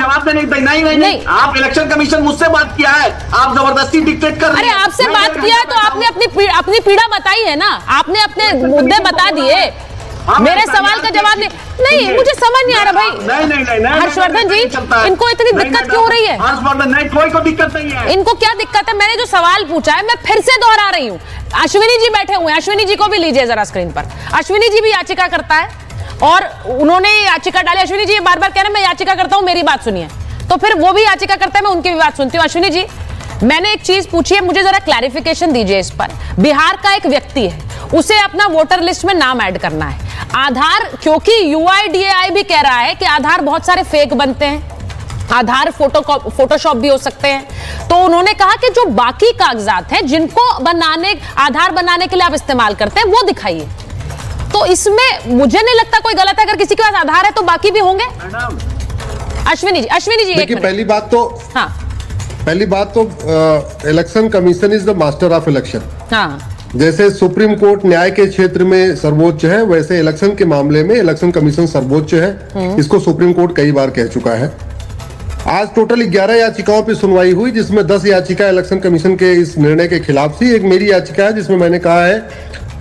नहीं, आप इलेक्शन कमीशन मुझसे बात किया है, आप जबरदस्ती डिक्टेट कर रहे हैं। अरे आपसे बात किया तो आपने अपनी पीड़ा बताई है ना, आपने अपने मुद्दे बता दिए, मेरे सवाल का जवाब नहीं, मुझे समझ नहीं आ रहा भाई। नहीं, हर्षवर्धन जी, इनको इतनी दिक्कत क्यों हो रही है? हर्षवर्धन नहीं, कोई को दिक्कत नहीं है। इनको क्या दिक्कत है? मैंने जो सवाल पूछा है मैं फिर से दोहरा रही हूँ। अश्विनी जी बैठे हुए हैं, अश्विनी जी को भी लीजिए जरा स्क्रीन पर। अश्विनी जी भी याचिका करता है और उन्होंने याचिका डाली। अश्विनी जी बार बार कह रहे हैं मैं याचिका करता हूँ, मेरी बात सुनिए, तो फिर वो भी याचिका करता है, मैं उनकी भी बात सुनती हूँ। अश्विनी जी, मैंने एक चीज पूछी है, मुझे जरा क्लैरिफिकेशन दीजिए इस पर। बिहार का एक व्यक्ति है, उसे अपना वोटर लिस्ट में नाम ऐड करना है, आधार, क्योंकि UIDAI भी कह रहा है कि आधार बहुत सारे फेक बनते हैं, आधार फोटोशॉप भी हो सकते हैं, तो उन्होंने कहा कि जो बाकी कागजात हैं जिनको आधार बनाने के लिए आप इस्तेमाल करते हैं वो दिखाइए। तो इसमें मुझे नहीं लगता कोई गलत है, अगर किसी के पास आधार है तो बाकी भी होंगे। अश्विनी जी देखिए, पहली बात तो election commission is the master of election. हाँ, जैसे सुप्रीम कोर्ट न्याय के क्षेत्र में सर्वोच्च है, वैसे इलेक्शन के मामले में इलेक्शन कमीशन सर्वोच्च है। इसको सुप्रीम कोर्ट कई बार कह चुका है। आज टोटल 11 याचिकाओं पर सुनवाई हुई, जिसमें 10 याचिका इलेक्शन कमीशन के इस निर्णय के खिलाफ थी। एक मेरी याचिका है जिसमें मैंने कहा है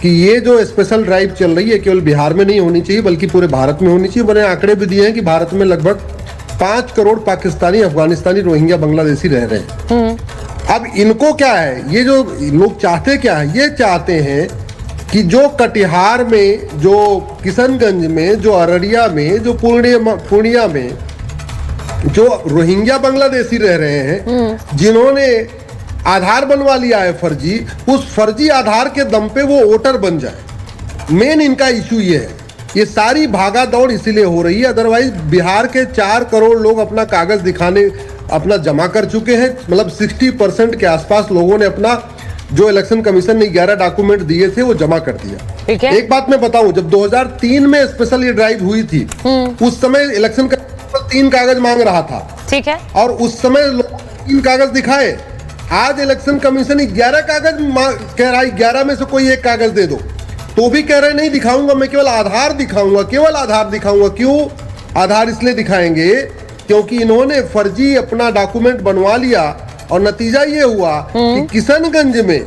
कि ये जो स्पेशल ड्राइव चल रही है केवल बिहार में नहीं होनी चाहिए बल्कि पूरे भारत में होनी चाहिए। मैंने आंकड़े भी दिए हैं कि भारत में लगभग 5 करोड़ पाकिस्तानी, अफगानिस्तानी, रोहिंग्या, बांग्लादेशी रह रहे हैं। अब इनको क्या है, ये जो लोग चाहते क्या है, ये चाहते हैं कि जो कटिहार में, जो किशनगंज में, जो अररिया में, जो पूर्णिया में जो रोहिंग्या बांग्लादेशी रह रहे हैं, जिन्होंने आधार बनवा लिया है फर्जी, उस फर्जी आधार के दम पे वो वोटर बन जाए। मेन इनका इशू ये है। ये सारी भागा दौड़ इसीलिए हो रही है, अदरवाइज बिहार के 4 करोड़ लोग अपना कागज दिखाने अपना जमा कर चुके हैं। मतलब 60% के आसपास लोगों ने अपना, जो इलेक्शन कमीशन ने 11 डॉक्यूमेंट दिए थे, वो जमा कर दिया। एक बात मैं बताऊं, जब 2003 में स्पेशल ये ड्राइव हुई थी, उस समय इलेक्शन कमीशन 3 कागज मांग रहा था, ठीक है, और उस समय लोग 3 कागज दिखाए। आज इलेक्शन कमीशन 11 कागज कह रहा है, 11 में से कोई एक कागज दे दो, तो भी कह रहे नहीं दिखाऊंगा, मैं केवल आधार दिखाऊंगा, केवल आधार दिखाऊंगा। क्यों आधार इसलिए दिखाएंगे? क्योंकि इन्होंने फर्जी अपना डॉक्यूमेंट बनवा लिया और नतीजा ये हुआ कि किशनगंज में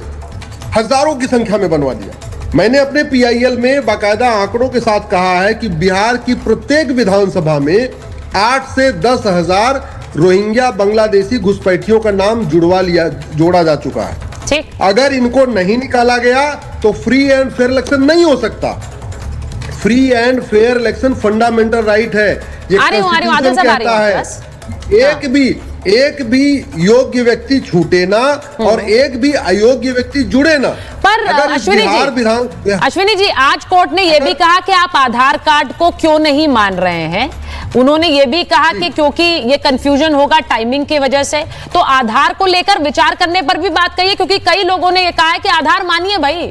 हजारों की संख्या में बनवा दिया। मैंने अपने PIL में बाकायदा आंकड़ों के साथ कहा है कि बिहार की प्रत्येक विधानसभा में 8 से 10 हजार रोहिंग्या बांग्लादेशी घुसपैठियों का नाम जोड़ा जा चुका है। अगर इनको नहीं निकाला गया तो फ्री एंड फेयर इलेक्शन नहीं हो सकता। Free and fair election fundamental right है, ये कॉन्स्टिट्यूशन कहता है। एक भी योग्य व्यक्ति छूटे ना और एक भी अयोग्य व्यक्ति जुड़े ना। पर अश्विनी जी, आज कोर्ट ने यह भी कहा कि आप आधार कार्ड को क्यों नहीं मान रहे हैं। उन्होंने ये भी कहा कि क्योंकि ये कंफ्यूजन होगा टाइमिंग की वजह से, तो आधार को लेकर विचार करने पर भी बात कही है, क्योंकि कई लोगों ने ये कहा है कि आधार मानिए भाई।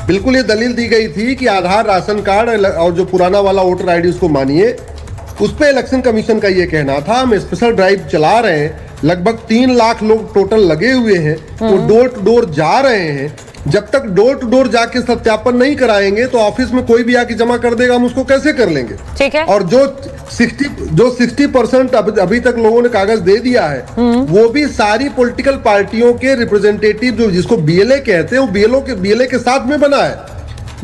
बिल्कुल, ये दलील दी गई थी कि आधार, राशन कार्ड और जो पुराना वाला वोटर आईडी उसको मानिए। उस पे इलेक्शन कमीशन का ये कहना था। हम स्पेशल ड्राइव चला रहे हैं, लगभग 3 लाख लोग टोटल लगे हुए हैं, वो डोर टू डोर जा रहे हैं। जब तक डोर टू डोर जाके सत्यापन नहीं कराएंगे तो ऑफिस में कोई भी आके जमा कर देगा, हम उसको कैसे कर लेंगे? ठीक है। और जो 60% अभी तक लोगों ने कागज दे दिया है, वो भी सारी पॉलिटिकल पार्टियों के रिप्रेजेंटेटिव, जो जिसको BLA कहते हैं, वो BLA के साथ में बना है।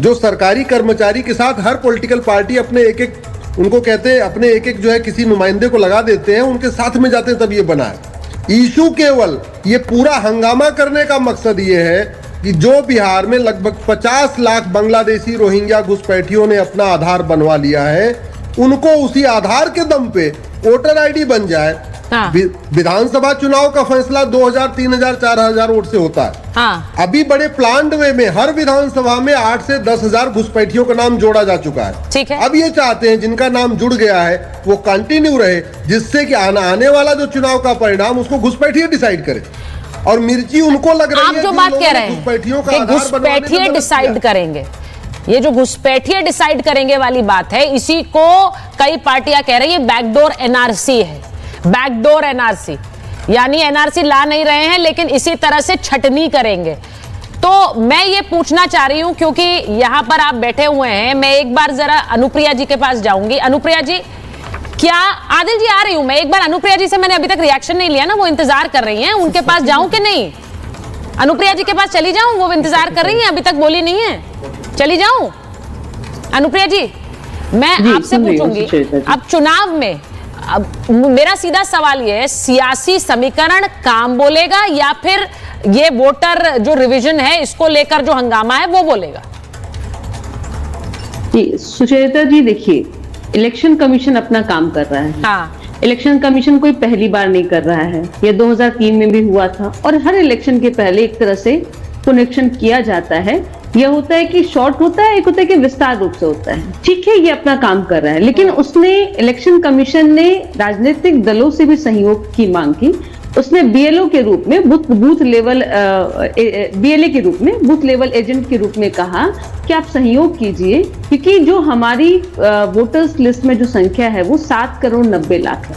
जो सरकारी कर्मचारी के साथ हर पॉलिटिकल पार्टी अपने एक उनको कहते हैं, अपने एक जो है किसी नुमाइंदे को लगा देते हैं, उनके साथ में जाते हैं, तब ये बना है। इशू केवल ये पूरा हंगामा करने का मकसद ये है कि जो बिहार में लगभग 50 लाख बांग्लादेशी रोहिंग्या घुसपैठियों ने अपना आधार बनवा लिया है, उनको उसी आधार के दम पे वोटर आईडी बन जाए। विधानसभा चुनाव का फैसला 2000, 3000, 4000 वोट से होता है। अभी बड़े प्लान्ड वे में हर विधानसभा में 8 से 10 हजार घुसपैठियों का नाम जोड़ा जा चुका है। ठीक है। अब ये चाहते हैं जिनका नाम जुड़ गया है वो कंटिन्यू रहे, जिससे कि आने वाला जो चुनाव का परिणाम उसको घुसपैठिए डिसाइड करे। और मिर्ची उनको लग रही है, आप जो बात कह रहे हैं घुसपैठिए डिसाइड करेंगे, ये जो घुसपैठिए डिसाइड करेंगे वाली बात है, इसी को कई पार्टियां कह रही है बैकडोर NRC है। बैकडोर एनआरसी, यानी एनआरसी ला नहीं रहे हैं लेकिन इसी तरह से छटनी करेंगे। तो मैं ये पूछना चाह रही हूं, क्योंकि यहां पर आप बैठे हुए हैं, मैं एक बार जरा अनुप्रिया जी के पास जाऊंगी। अनुप्रिया जी, क्या आदिल जी आ रही हूं मैं, एक बार अनुप्रिया जी से मैंने अभी तक रिएक्शन नहीं लिया ना, वो इंतजार कर रही हैं, उनके पास जाऊं कि नहीं? अनुप्रिया जी के पास चली जाऊं, वो इंतजार कर रही हैं, अभी तक बोली नहीं है, चली जाऊं? अनुप्रिया जी, मैं आपसे पूछूंगी, अब चुनाव में अब मेरा सीधा सवाल ये है, सियासी समीकरण काम बोलेगा या फिर ये वोटर जो रिवीजन है इसको लेकर जो हंगामा है वो बोलेगा? सुचेता जी, देखिए, इलेक्शन कमीशन अपना काम कर रहा है। हाँ। इलेक्शन कमीशन कोई पहली बार नहीं कर रहा है, ये 2003 में भी हुआ था और हर इलेक्शन के पहले एक तरह से कनेक्शन किया जाता है। यह होता है कि शॉर्ट होता है, एक होता है कि विस्तार रूप से होता है। ठीक है, ये अपना काम कर रहा है, लेकिन उसने इलेक्शन कमीशन ने राजनीतिक दलों से भी सहयोग की मांग की। उसने बीएलओ के रूप में बूथ लेवल बीएलए के रूप में बूथ लेवल एजेंट के रूप में कहा कि आप सहयोग कीजिए, क्योंकि जो हमारी वोटर्स लिस्ट में जो संख्या है वो 7 करोड़ 90 लाख है।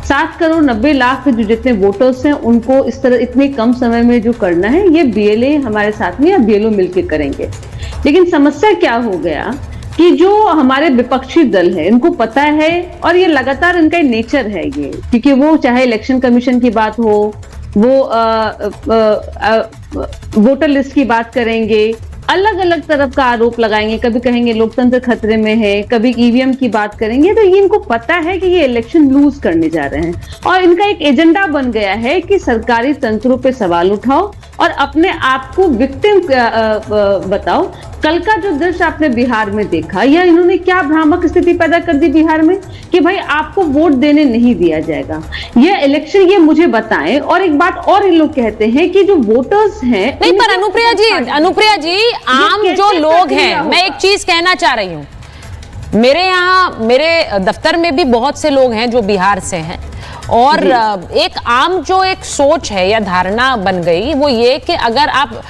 7 करोड़ 90 लाख जो जितने वोटर्स हैं उनको इस तरह इतने कम समय में जो करना है, ये बीएलए हमारे साथ में या बीएलओ मिलकर करेंगे। लेकिन समस्या क्या हो गया कि जो हमारे विपक्षी दल है इनको पता है, और ये लगातार इनका नेचर है ये, क्योंकि वो चाहे इलेक्शन कमीशन की बात हो, वो वोटर लिस्ट की बात करेंगे, अलग अलग तरफ का आरोप लगाएंगे, कभी कहेंगे लोकतंत्र खतरे में है, कभी ईवीएम की बात करेंगे। तो ये इनको पता है कि ये इलेक्शन लूज करने जा रहे हैं और इनका एक एजेंडा बन गया है कि सरकारी तंत्रों पे सवाल उठाओ और अपने आप को विक्टिम बताओ। कल का जो दृश्य आपने बिहार में देखा, या इन्होंने क्या भ्रामक स्थिति पैदा कर दी बिहार में कि भाई आपको वोट देने नहीं दिया जाएगा, ये इलेक्शन, ये मुझे बताएं। और एक बात और इन लोग कहते हैं कि जो वोटर्स हैं नहीं, पर अनुप्रिया जी आम जो लोग हैं, मैं एक चीज कहना चाह रही हूँ, मेरे यहाँ मेरे दफ्तर में भी बहुत से लोग हैं जो बिहार से हैं, और एक आम जो एक सोच है या धारणा बन गई वो ये कि अगर आप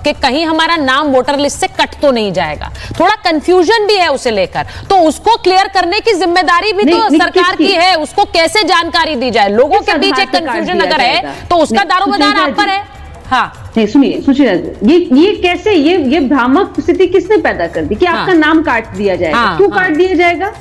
कि कहीं हमारा नाम वोटर लिस्ट से कट तो नहीं जाएगा, थोड़ा कंफ्यूजन भी है उसे लेकर, तो उसको क्लियर करने की जिम्मेदारी भी तो सरकार की है। उसको कैसे जानकारी दी जाए, लोगों के बीच एक कंफ्यूजन अगर है तो उसका दारोमदार आप पर है। हाँ, नहीं सुनिए सुचिता, ये कैसे, ये भ्रामक स्थिति किसने पैदा कर दी कि आपका नाम काट दिया जाएगा? क्यों काट दिया जाएगा?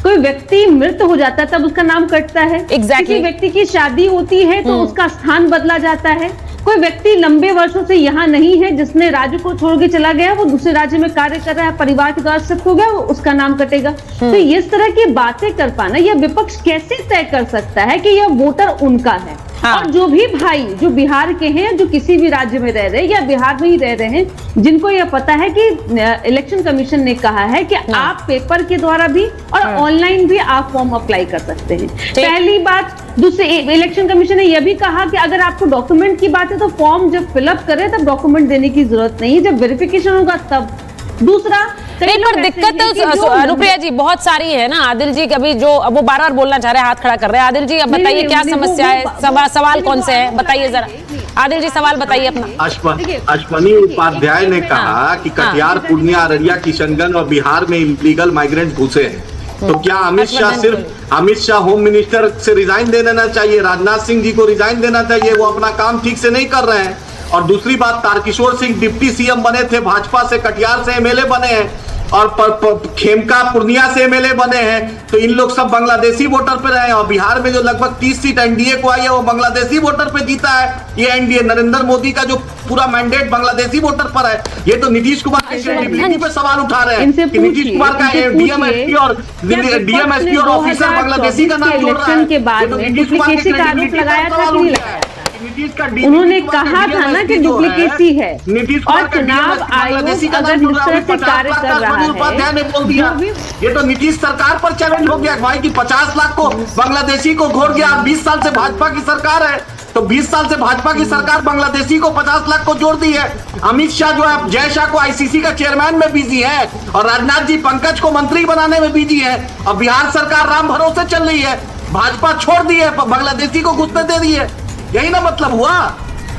कोई व्यक्ति मृत हो जाता है तब उसका नाम कटता है। किसी व्यक्ति की शादी होती है तो उसका स्थान बदला जाता है। कोई व्यक्ति लंबे वर्षों से यहाँ नहीं है, जिसने राज्य को छोड़ के चला गया, वो दूसरे राज्य में कार्य कर रहा है, परिवार के द्वारा शिफ्ट हो गया, उसका नाम कटेगा। तो इस तरह की बातें कर पाना, यह विपक्ष कैसे तय कर सकता है कि यह वोटर उनका है? और जो भी भाई जो बिहार के हैं, जो किसी भी राज्य में रह रहे हैं या बिहार में ही रह रहे हैं, जिनको यह पता है कि इलेक्शन कमीशन ने कहा है कि आप पेपर के द्वारा भी और ऑनलाइन भी आप फॉर्म अप्लाई कर सकते हैं, पहली बात। दूसरे, इलेक्शन कमीशन ने यह भी कहा कि अगर आपको डॉक्यूमेंट की बात है तो फॉर्म जब फिलअप करें तब डॉक्यूमेंट देने की जरूरत नहीं है, जब वेरिफिकेशन होगा तब। दूसरा, नहीं, पर दिक्कत अनुप्रिया जी बहुत सारी है ना। आदिल जी कभी जो अब वो बार बार बोलना चाह रहे हैं, हाथ खड़ा कर रहे हैं। आदिल जी अब बताइए क्या समस्या है, सवाल कौन से है, बताइए जरा। आदिल जी सवाल बताइए अपना। अश्वनी उपाध्याय ने कहा कि कटिहार, पूर्णिया, अररिया, किशनगंज और बिहार में इलीगल माइग्रेंट घुसे हैं, तो क्या अमित शाह होम मिनिस्टर से रिजाइन दे देना चाहिए, राजनाथ सिंह जी को रिजाइन देना चाहिए, वो अपना काम ठीक से नहीं कर रहे हैं। और दूसरी बात, तारकिशोर सिंह डिप्टी सीएम बने थे भाजपा से, कटिहार से एमएलए बने हैं, और खेमका पूर्णिया से एमएलए बने हैं, तो इन लोग सब बांग्लादेशी वोटर पे रहे हैं। और बिहार में जो लगभग 30 सीट एनडीए को आई है वो बांग्लादेशी वोटर पे जीता है। ये एनडीए, नरेंद्र मोदी का जो पूरा मैंडेट बांग्लादेशी वोटर पर है। ये तो नीतीश कुमार की क्रेडिबिलिटी पे सवाल उठा रहे हैं कि नीतीश कुमार का डीएमएसपी और ऑफिसर बांग्लादेशी का नाम जोड़ रहा है। के बाद में डुप्लीकेसी का आरोप लगाया था कि नहीं लगाया? उन्होंने कहा था ना कि डुप्लीकेसी है, और चुनाव आयोग अगर इस तरह से कार्य कर रहा है, उपाध्याय ने बोल दिया, ये तो नीतीश सरकार पर चैलेंज हो गया भाई कि 50 लाख को बांग्लादेशी को घोर गया। 20 साल से भाजपा की सरकार है, तो 20 साल से भाजपा की सरकार बांग्लादेशी को 50 लाख को जोड़ दी है। अमित शाह जो है, जय शाह को आईसीसी का चेयरमैन में बिजी है, और राजनाथ जी पंकज को मंत्री बनाने में बिजी है, और बिहार सरकार राम भरोसे चल रही है। भाजपा छोड़ दी है, बांग्लादेशी को घुसने दे दी है। यही ना मतलब हुआ।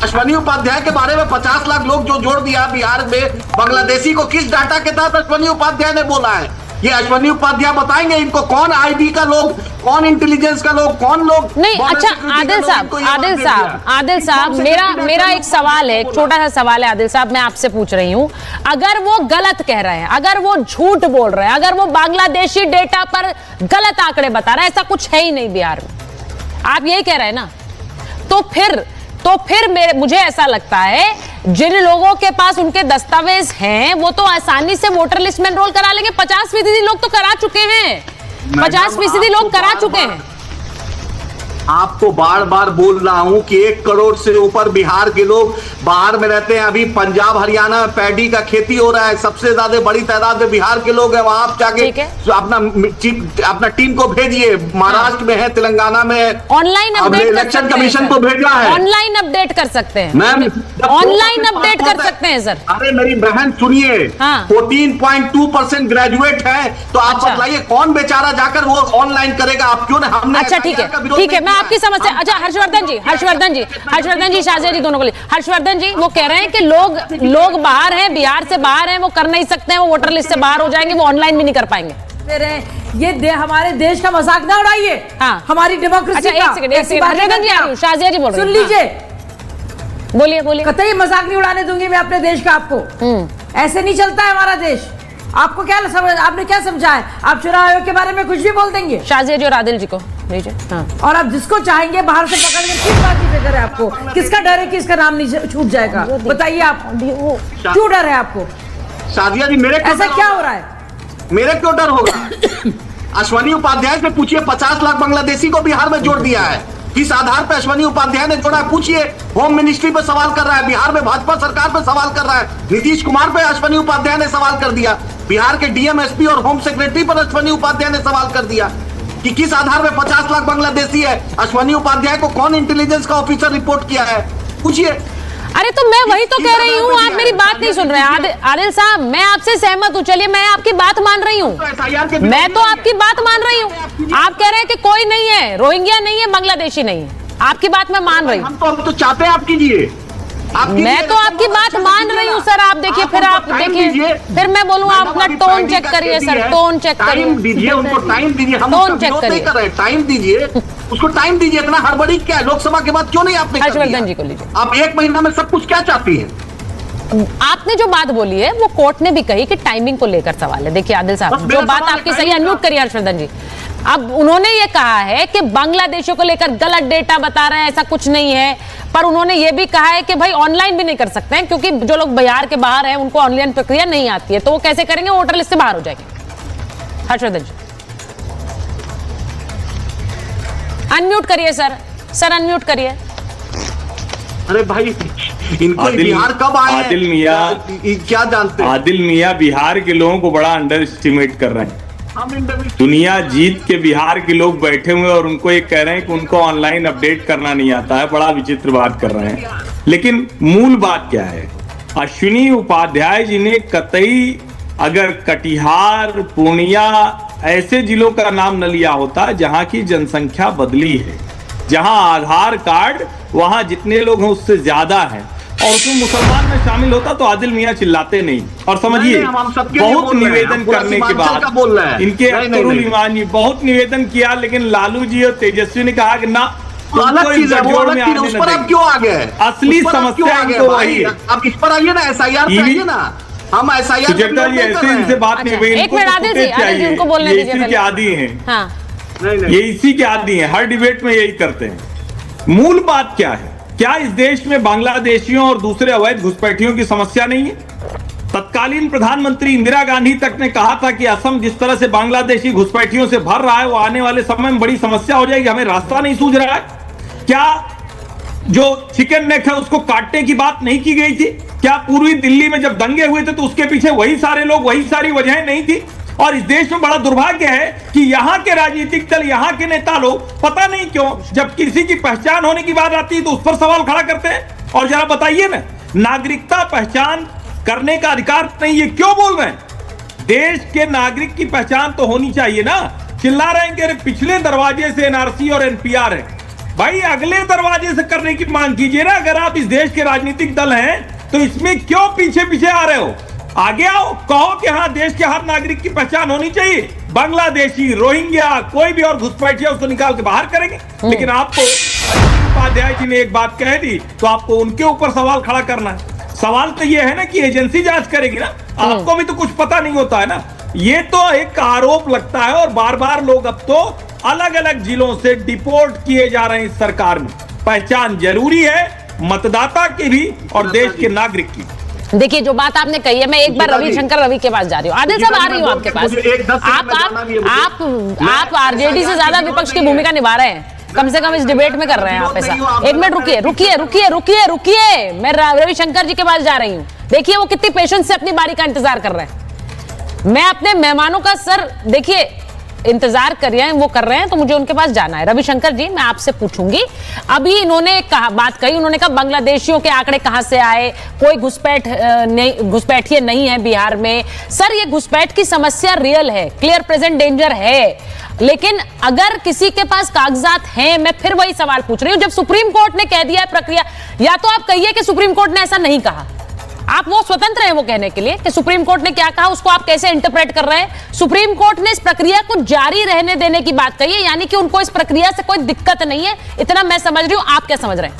अश्वनी उपाध्याय के बारे में 50 लाख लोग जो जोड़ दिया बिहार में बांग्लादेशी को, किस डाटा के तहत अश्वनी उपाध्याय ने बोला है? ये अश्वनी उपाध्याय बताएंगे इनको कौन आईबी का लोग, कौन इंटेलिजेंस का लोग, कौन लोग नहीं। अच्छा आदिल साहब मेरा एक सवाल है, एक छोटा सा सवाल है आदिल साहब, मैं आपसे पूछ रही हूं, अगर वो गलत कह रहे हैं, अगर वो झूठ बोल रहे हैं, अगर वो बांग्लादेशी डेटा पर गलत आंकड़े बता रहे हैं, ऐसा कुछ है ही नहीं बिहार में, आप यही कह रहे हैं ना, तो फिर मुझे ऐसा लगता है जिन लोगों के पास उनके दस्तावेज हैं वो तो आसानी से वोटर लिस्ट में एनरोल करा लेंगे। 50% लोग तो करा चुके हैं, 50% लोग करा चुके हैं। आपको बार बार बोल रहा हूं कि 1 करोड़ से ऊपर बिहार के लोग बाहर में रहते हैं। अभी पंजाब हरियाणा में पैडी का खेती हो रहा है, सबसे ज्यादा बड़ी तादाद में बिहार के लोग हैं। वहां आप जाके अपना टीम को भेजिए, महाराष्ट्र में है, तेलंगाना में, ऑनलाइन अपडेट इलेक्शन कमीशन को भेजा है, ऑनलाइन अपडेट कर सकते हैं मैम, ऑनलाइन अपडेट कर सकते हैं सर। अरे मेरी बहन सुनिए, 14.2% ग्रेजुएट है, तो आप बताइए कौन बेचारा जाकर वो ऑनलाइन करेगा? आप क्यों ना, हमने अच्छा ठीक है, मैं आपकी समस्या, अच्छा हर्षवर्धन जी शाहजिया जी दोनों को, हर्षवर्धन जी वो कह रहे हैं कि लोग बाहर हैं, बिहार से बाहर हैं, वो कर नहीं सकते हैं, वो वोटर लिस्ट से बाहर हो जाएंगे, वो ऑनलाइन भी नहीं कर पाएंगे। ये हमारे देश का मजाक ना उड़ाइए, हमारी डेमोक्रेसी का। एक सेकंड हर्षवर्धन जी, शाहजिया जी बोल रहे हैं, सुन लीजिए, बोलिए। कतई मजाक नहीं उड़ाने दूंगी मैं अपने देश का आपको। ऐसे नहीं चलता है हमारा देश। आपको क्या आपने क्या समझा है? आप चुनाव आयोग के बारे में कुछ भी बोल देंगे? शाहजिया जी और आदिल जी को लीजिए। और आप जिसको चाहेंगे बाहर से पकड़ के किस बात की फिक्र है आपको? किसका डर है कि इसका नाम नहीं छूट जाएगा? बताइए आप, क्यों डर है आपको? शाहजिया जी मेरे ऐसा क्या हो रहा है? मेरे क्यों डर होगा? अश्वनी उपाध्याय से पूछिए, 50 लाख बांग्लादेशी को बिहार में जोड़ दिया है। किस आधार पर अश्वनी उपाध्याय ने जोड़ा है? पूछिए। होम मिनिस्ट्री पे सवाल कर रहा है, बिहार में भाजपा सरकार पे सवाल कर रहा है, नीतीश कुमार पे अश्वनी उपाध्याय ने सवाल कर दिया, बिहार के डीएम, एसपी और होम सेक्रेटरी पर अश्वनी उपाध्याय ने सवाल कर दिया कि किस आधार पर 50 लाख बांग्लादेशी है। अश्वनी उपाध्याय को कौन इंटेलिजेंस का ऑफिसर रिपोर्ट किया है? पूछिए। अरे तो मैं वही तो कह रही हूँ, आप मेरी बात नहीं सुन रहे हैं। आदिल साहब मैं आपसे सहमत हूँ, चलिए मैं आपकी बात मान रही हूँ, मैं तो आपकी बात मान रही हूँ। आप कह रहे हैं कि कोई नहीं है, रोहिंग्या नहीं है, बांग्लादेशी नहीं है, आपकी बात मैं मान रही हूँ। हम तो चाहते हैं आप कीजिए, मैं तो आपकी बात मान रही हूँ सर। आप देखिए, फिर आप देखिए, फिर मैं बोलूँ आप अपना टोन चेक करिए सर, टोन चेक करिए, टाइम दीजिए उनको, टाइम दीजिए, हम टोन चेक करिए, टाइम दीजिए उसको, टाइम दीजिए। इतना हड़बड़ी क्या है? लोकसभा के बाद क्यों नहीं आपने? हर्षवर्धन जी को लीजिए। आप 1 महीना में सब कुछ क्या चाहती है? आपने जो बात बोली है वो कोर्ट ने भी कही कि टाइमिंग को लेकर सवाल है। देखिए आदिल साहब, जो बात आपकी सही, अनम्यूट करिए हर्षवर्धन जी। अब उन्होंने ये कहा है कि बांग्लादेशियों को लेकर गलत डेटा बता रहे हैं, ऐसा कुछ नहीं है, पर उन्होंने ये भी कहा है कि भाई ऑनलाइन भी नहीं कर सकते हैं क्योंकि जो लोग बिहार के बाहर हैं उनको ऑनलाइन प्रक्रिया नहीं आती है, तो वो कैसे करेंगे? वोटर लिस्ट से बाहर हो जाएंगे। हर्षवर्धन जी अनम्यूट करिए सर अनम्यूट करिए। अरे भाई इनको बिहार कब आए? आदिल मियां क्या जानते हैं? आदिल मियां बिहार के लोगों को बड़ा अंडर एस्टिमेट कर रहे हैं। दुनिया जीत के बिहार के लोग बैठे हुए और उनको ये कह रहे हैं कि उनको ऑनलाइन अपडेट करना नहीं आता है, बड़ा विचित्र बात कर रहे हैं। लेकिन मूल बात क्या है? अश्विनी उपाध्याय जी ने कतई अगर कटिहार, पूर्णिया ऐसे जिलों का नाम न लिया होता जहां की जनसंख्या बदली है, जहां आधार कार्ड वहां जितने लोग हैं उससे ज्यादा है, और उसमें मुसलमान में शामिल होता तो आदिल मियां चिल्लाते नहीं। और समझिए, बहुत निवेदन करने के बाद इनके अख्तरुल ईमान जी बहुत निवेदन किया, लेकिन लालू जी और तेजस्वी ने कहा कि ना, उस पर आप क्यों आ गए? असली समस्या भाई, आप इस पर आइए ना, एसआईआर पे आइए ना। हम एसआईआर ऐसे बात नहीं हुई, एक मिनट आदिल जी उनको बोलने दीजिए। इसी के आदी हैं, ये इसी के आदी हैं, हर डिबेट में यही करते हैं। मूल बात क्या है? क्या इस देश में बांग्लादेशियों और दूसरे अवैध घुसपैठियों की समस्या नहीं है? तत्कालीन प्रधानमंत्री इंदिरा गांधी तक ने कहा था कि असम जिस तरह से बांग्लादेशी घुसपैठियों से भर रहा है वो आने वाले समय में बड़ी समस्या हो जाएगी, हमें रास्ता नहीं सूझ रहा है। क्या जो चिकन नेक है उसको काटने की बात नहीं की गई थी? क्या पूर्वी दिल्ली में जब दंगे हुए थे तो उसके पीछे वही सारे लोग, वही सारी वजहें नहीं थी? और इस देश में बड़ा दुर्भाग्य है कि यहाँ के राजनीतिक दल, यहाँ के नेता लोग पता नहीं क्यों जब किसी की पहचान होने की बात आती है तो उस पर सवाल खड़ा करते हैं। और जरा बताइए ना, नागरिकता पहचान करने का अधिकार नहीं, ये क्यों बोल रहे हैं? देश के नागरिक की पहचान तो होनी चाहिए ना। चिल्ला रहे हैं कि पिछले दरवाजे से एनआरसी और एनपीआर है, भाई अगले दरवाजे से करने की मांग कीजिए ना। अगर आप इस देश के राजनीतिक दल हैं तो इसमें क्यों पीछे पीछे आ रहे हो? आगे आओ, कहो कि हाँ देश के हर नागरिक की पहचान होनी चाहिए, बांग्लादेशी, रोहिंग्या, कोई भी और घुसपैठिया उसको निकाल के बाहर करेंगे। लेकिन आपको उपाध्याय जी ने एक बात कह दी तो आपको उनके ऊपर सवाल खड़ा करना है। सवाल तो ये है ना कि एजेंसी जांच करेगी ना, आपको भी तो कुछ पता नहीं होता है ना। ये तो एक आरोप लगता है और बार बार लोग अब तो अलग अलग जिलों से डिपोर्ट किए जा रहे हैं। सरकार में पहचान जरूरी है, मतदाता की भी और देश के नागरिक की। देखिए जो बात आपने कही है, मैं एक बार रविशंकर रवि के पास जा रही हूँ। आदिल साहब आ रही हूँ आपके पास। आप आरजेडी से ज्यादा विपक्ष की भूमिका निभा रहे हैं, कम से कम इस डिबेट में कर रहे हैं आप ऐसा। एक मिनट रुकिए, मैं रविशंकर जी के पास जा रही हूँ। देखिए वो कितनी पेशेंस से अपनी बारी का इंतजार कर रहे हैं। मैं अपने मेहमानों का सर देखिए इंतजार कर रहे हैं, वो कर रहे हैं, तो मुझे उनके पास जाना है। रविशंकर जी मैं आपसे पूछूंगी, अभी इन्होंने बात कही, उन्होंने कहा बांग्लादेशियों के आंकड़े कहां से आए, कोई घुसपैठिए नहीं है बिहार में। सर ये घुसपैठ की समस्या रियल है, क्लियर प्रेजेंट डेंजर है, लेकिन अगर किसी के पास कागजात हैं, मैं फिर वही सवाल पूछ रही हूं, जब सुप्रीम कोर्ट ने कह दिया है प्रक्रिया, या तो आप कहिए कि सुप्रीम कोर्ट ने ऐसा नहीं कहा, आप वो स्वतंत्र हैं वो कहने के लिए कि सुप्रीम कोर्ट ने क्या कहा, उसको आप कैसे इंटरप्रेट कर रहे हैं। सुप्रीम कोर्ट ने इस प्रक्रिया को जारी रहने देने की बात कही है, यानी कि उनको इस प्रक्रिया से कोई दिक्कत नहीं है, इतना मैं समझ रही हूं। आप क्या समझ रहे हैं?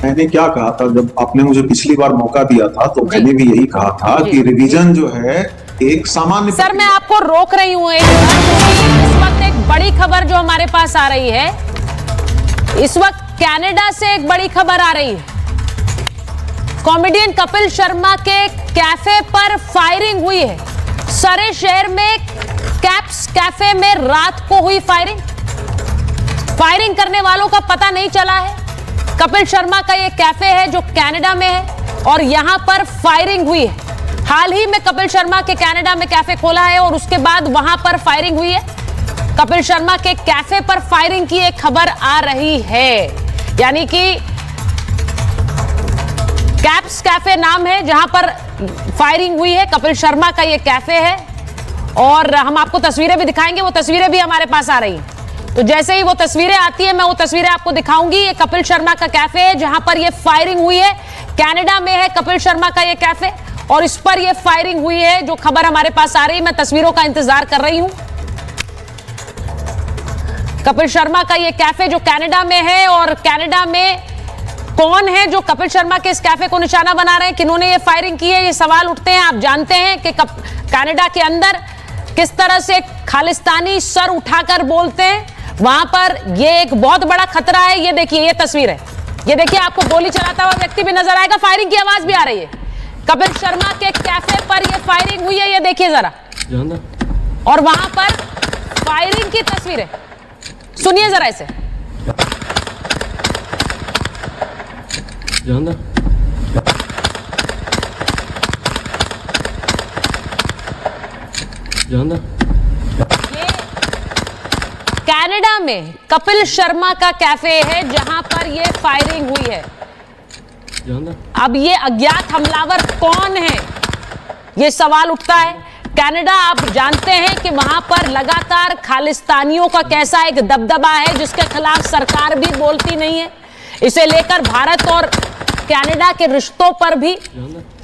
मैंने क्या कहा था जब आपने मुझे पिछली बार मौका दिया था, तो मैंने भी यही कहा था कि रिवीजन जो है एक सामान्य। सर मैं आपको रोक रही हूं इस वक्त एक बड़ी खबर जो हमारे पास आ रही है, इस वक्त कनाडा से एक बड़ी खबर आ रही है। कॉमेडियन कपिल शर्मा के कैफे पर फायरिंग हुई है। सारे शहर में कैप्स कैफे में रात को हुई फायरिंग। फायरिंग करने वालों का पता नहीं चला है। कपिल शर्मा का यह कैफे है जो कनाडा में है और यहां पर फायरिंग हुई है। हाल ही में कपिल शर्मा के कनाडा में कैफे खोला है और उसके बाद वहां पर फायरिंग हुई है। कपिल शर्मा के कैफे पर फायरिंग की एक खबर आ रही है, यानी कि कैप्स कैफे नाम है जहां पर फायरिंग हुई है। कपिल शर्मा का ये कैफे है और हम आपको तस्वीरें भी दिखाएंगे, वो तस्वीरें भी हमारे पास आ रही हैं। तो जैसे ही वो तस्वीरें आती है मैं वो तस्वीरें आपको दिखाऊंगी। ये कपिल शर्मा का कैफे है जहां पर ये फायरिंग हुई है। कनाडा में है कपिल शर्मा का ये कैफे और इस पर ये फायरिंग हुई है, जो खबर हमारे पास आ रही है। मैं तस्वीरों का इंतजार कर रही हूं। कपिल शर्मा का ये कैफे जो कनाडा में है, और कनाडा में कौन है जो कपिल शर्मा के इस कैफे को निशाना बना रहे हैं, किन्होंने ये फायरिंग की है, ये सवाल उठते हैं। आप जानते हैं कि कनाडा के अंदर किस तरह से खालिस्तानी सर उठाकर बोलते हैं, वहां पर ये एक बहुत बड़ा खतरा है। ये देखिए, ये तस्वीर है, ये देखिए, आपको गोली चलाता हुआ व्यक्ति भी नजर आएगा, फायरिंग की आवाज भी आ रही है। कपिल शर्मा के कैफे पर ये फायरिंग हुई है, ये देखिए जरा, और वहां पर फायरिंग की तस्वीर है। सुनिए जरा इसे। कनाडा में कपिल शर्मा का कैफे है जहां पर यह फायरिंग हुई है। अब ये अज्ञात हमलावर कौन है, ये सवाल उठता है। कनाडा आप जानते हैं कि वहां पर लगातार खालिस्तानियों का कैसा एक दबदबा है, जिसके खिलाफ सरकार भी बोलती नहीं है। इसे लेकर भारत और कनाडा के रिश्तों पर भी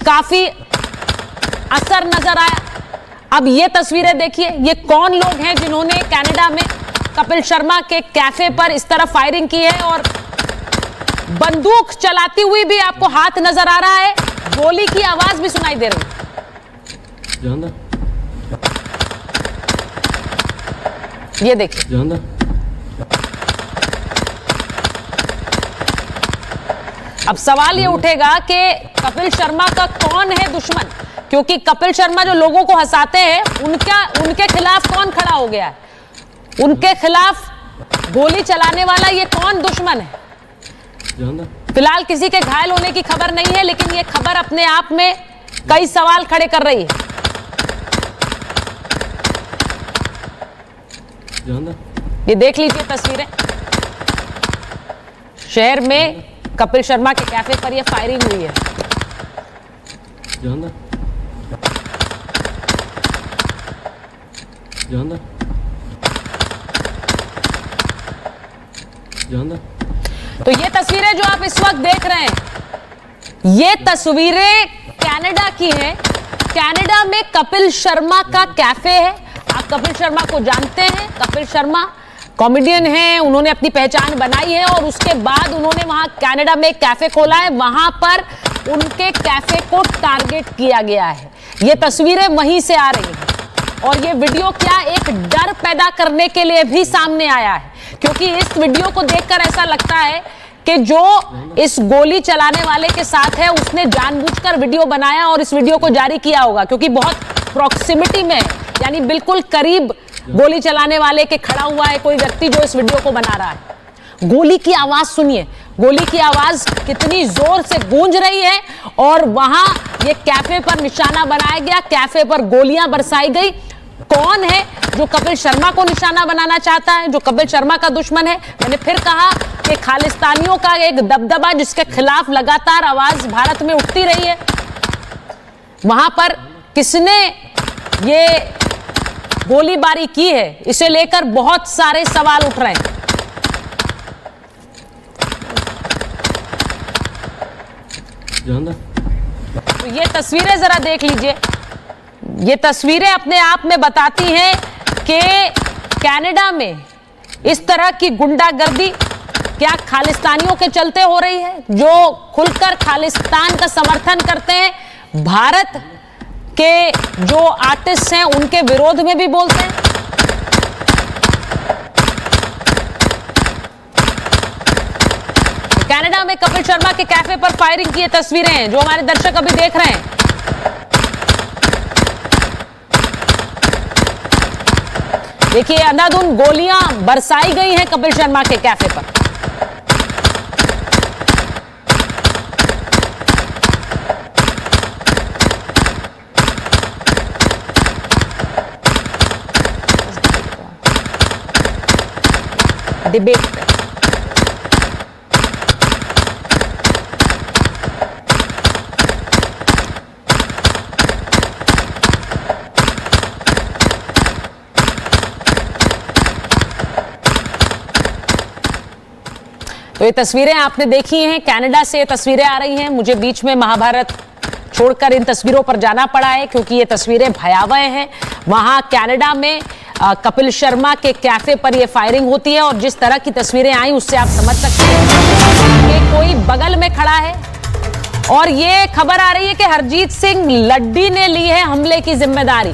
काफी असर नजर आया। अब ये तस्वीरें देखिए, ये कौन लोग हैं जिन्होंने कनाडा में कपिल शर्मा के कैफे पर इस तरह फायरिंग की है, और बंदूक चलाती हुई भी आपको हाथ नजर आ रहा है, गोली की आवाज भी सुनाई दे रही है। ये देखिए, अब सवाल ये उठेगा कि कपिल शर्मा का कौन है दुश्मन, क्योंकि कपिल शर्मा जो लोगों को हंसाते हैं उनके खिलाफ कौन खड़ा हो गया है, उनके खिलाफ गोली चलाने वाला ये कौन दुश्मन है। फिलहाल किसी के घायल होने की खबर नहीं है, लेकिन ये खबर अपने आप में कई सवाल खड़े कर रही है। ये देख लीजिए तस्वीरें, शहर में कपिल शर्मा के कैफे पर यह फायरिंग हुई है। तो ये तस्वीरें जो आप इस वक्त देख रहे हैं, ये तस्वीरें कनाडा की हैं। कनाडा में कपिल शर्मा का कैफे है। आप कपिल शर्मा को जानते हैं। कपिल शर्मा कॉमेडियन हैं, उन्होंने अपनी पहचान बनाई है और उसके बाद उन्होंने वहां कनाडा में एक कैफे खोला है। वहां पर उनके कैफे को टारगेट किया गया है। ये तस्वीरें वहीं से आ रही हैं और ये वीडियो क्या एक डर पैदा करने के लिए भी सामने आया है, क्योंकि इस वीडियो को देखकर ऐसा लगता है कि जो इस गोली चलाने वाले के साथ है उसने जानबूझकर वीडियो बनाया और इस वीडियो को जारी किया होगा, क्योंकि बहुत प्रॉक्सिमिटी में, यानी बिल्कुल करीब गोली चलाने वाले के खड़ा हुआ है कोई व्यक्ति जो इस वीडियो को बना रहा है। गोली की आवाज सुनिए, गोली की आवाज कितनी जोर से गूंज रही है और वहां ये कैफे पर निशाना बनाया गया, कैफे पर गोलियां बरसाई गई। कौन है जो कपिल शर्मा को निशाना बनाना चाहता है, जो कपिल शर्मा का दुश्मन है? मैंने फिर कहा कि खालिस्तानियों का एक दबदबा जिसके खिलाफ लगातार आवाज भारत में उठती रही है, वहां पर किसने ये गोलीबारी की है, इसे लेकर बहुत सारे सवाल उठ रहे हैं। तो ये तस्वीरें जरा देख लीजिए। ये तस्वीरें अपने आप में बताती हैं कि कनाडा में इस तरह की गुंडागर्दी क्या खालिस्तानियों के चलते हो रही है, जो खुलकर खालिस्तान का समर्थन करते हैं, भारत के जो आर्टिस्ट हैं उनके विरोध में भी बोलते हैं। कनाडा में कपिल शर्मा के कैफे पर फायरिंग की ये तस्वीरें हैं जो हमारे दर्शक अभी देख रहे हैं। देखिए अंधाधुंध गोलियां बरसाई गई हैं कपिल शर्मा के कैफे पर। डिबेट पे तो ये तस्वीरें आपने देखी हैं, कनाडा से ये तस्वीरें आ रही हैं। मुझे बीच में महाभारत छोड़कर इन तस्वीरों पर जाना पड़ा है क्योंकि ये तस्वीरें भयावह हैं। वहां कनाडा में कपिल शर्मा के कैफे पर ये फायरिंग होती है और जिस तरह की तस्वीरें आई उससे आप समझ सकते हैं कि कोई बगल में खड़ा है। और ये खबर आ रही है कि हरजीत सिंह लड्डी ने ली है हमले की जिम्मेदारी।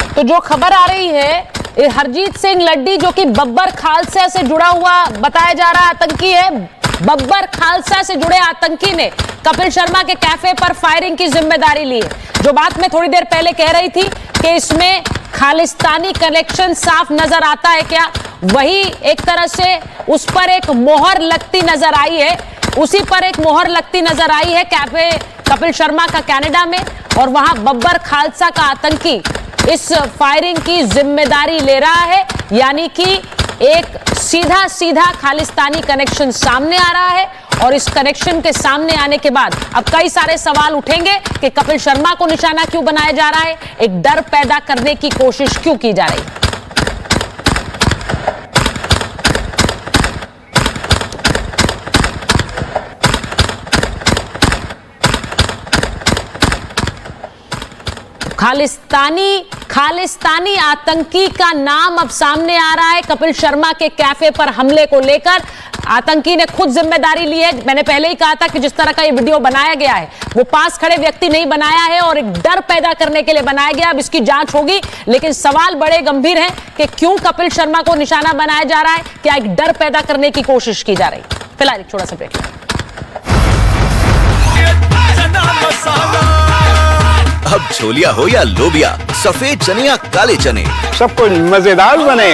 तो जो खबर आ रही है, हरजीत सिंह लड्डी जो कि बब्बर खालसा से जुड़ा हुआ बताया जा रहा आतंकी है, बब्बर खालसा से जुड़े आतंकी ने कपिल शर्मा के कैफे पर फायरिंग की जिम्मेदारी ली है। जो बात मैं थोड़ी देर पहले कह रही थी कि इसमें खालिस्तानी कनेक्शन साफ नजर आता है क्या, वही एक तरह से उस पर एक मोहर लगती नजर आई है। उसी पर एक मोहर लगती नजर आई है कैफे कपिल शर्मा का कनाडा में, और वहां बब्बर खालसा का आतंकी इस फायरिंग की जिम्मेदारी ले रहा है। यानी कि एक सीधा सीधा खालिस्तानी कनेक्शन सामने आ रहा है और इस कनेक्शन के सामने आने के बाद अब कई सारे सवाल उठेंगे कि kपिल शर्मा को निशाना क्यों बनाया जा रहा है, एक डर पैदा करने की कोशिश क्यों की जा रही है। खालिस्तानी आतंकी का नाम अब सामने आ रहा है कपिल शर्मा के कैफे पर हमले को लेकर। आतंकी ने खुद जिम्मेदारी ली है। मैंने पहले ही कहा था कि जिस तरह का ये वीडियो बनाया गया है वो पास खड़े व्यक्ति नहीं बनाया है और एक डर पैदा करने के लिए बनाया गया। अब इसकी जांच होगी, लेकिन सवाल बड़े गंभीर हैं कि क्यों कपिल शर्मा को निशाना बनाया जा रहा है, क्या एक डर पैदा करने की कोशिश की जा रही है। फिलहाल एक छोटा सा ब्रेक। अब छोलिया हो या लोबिया, सफेद चने या काले चने, सब कुछ मजेदार बने।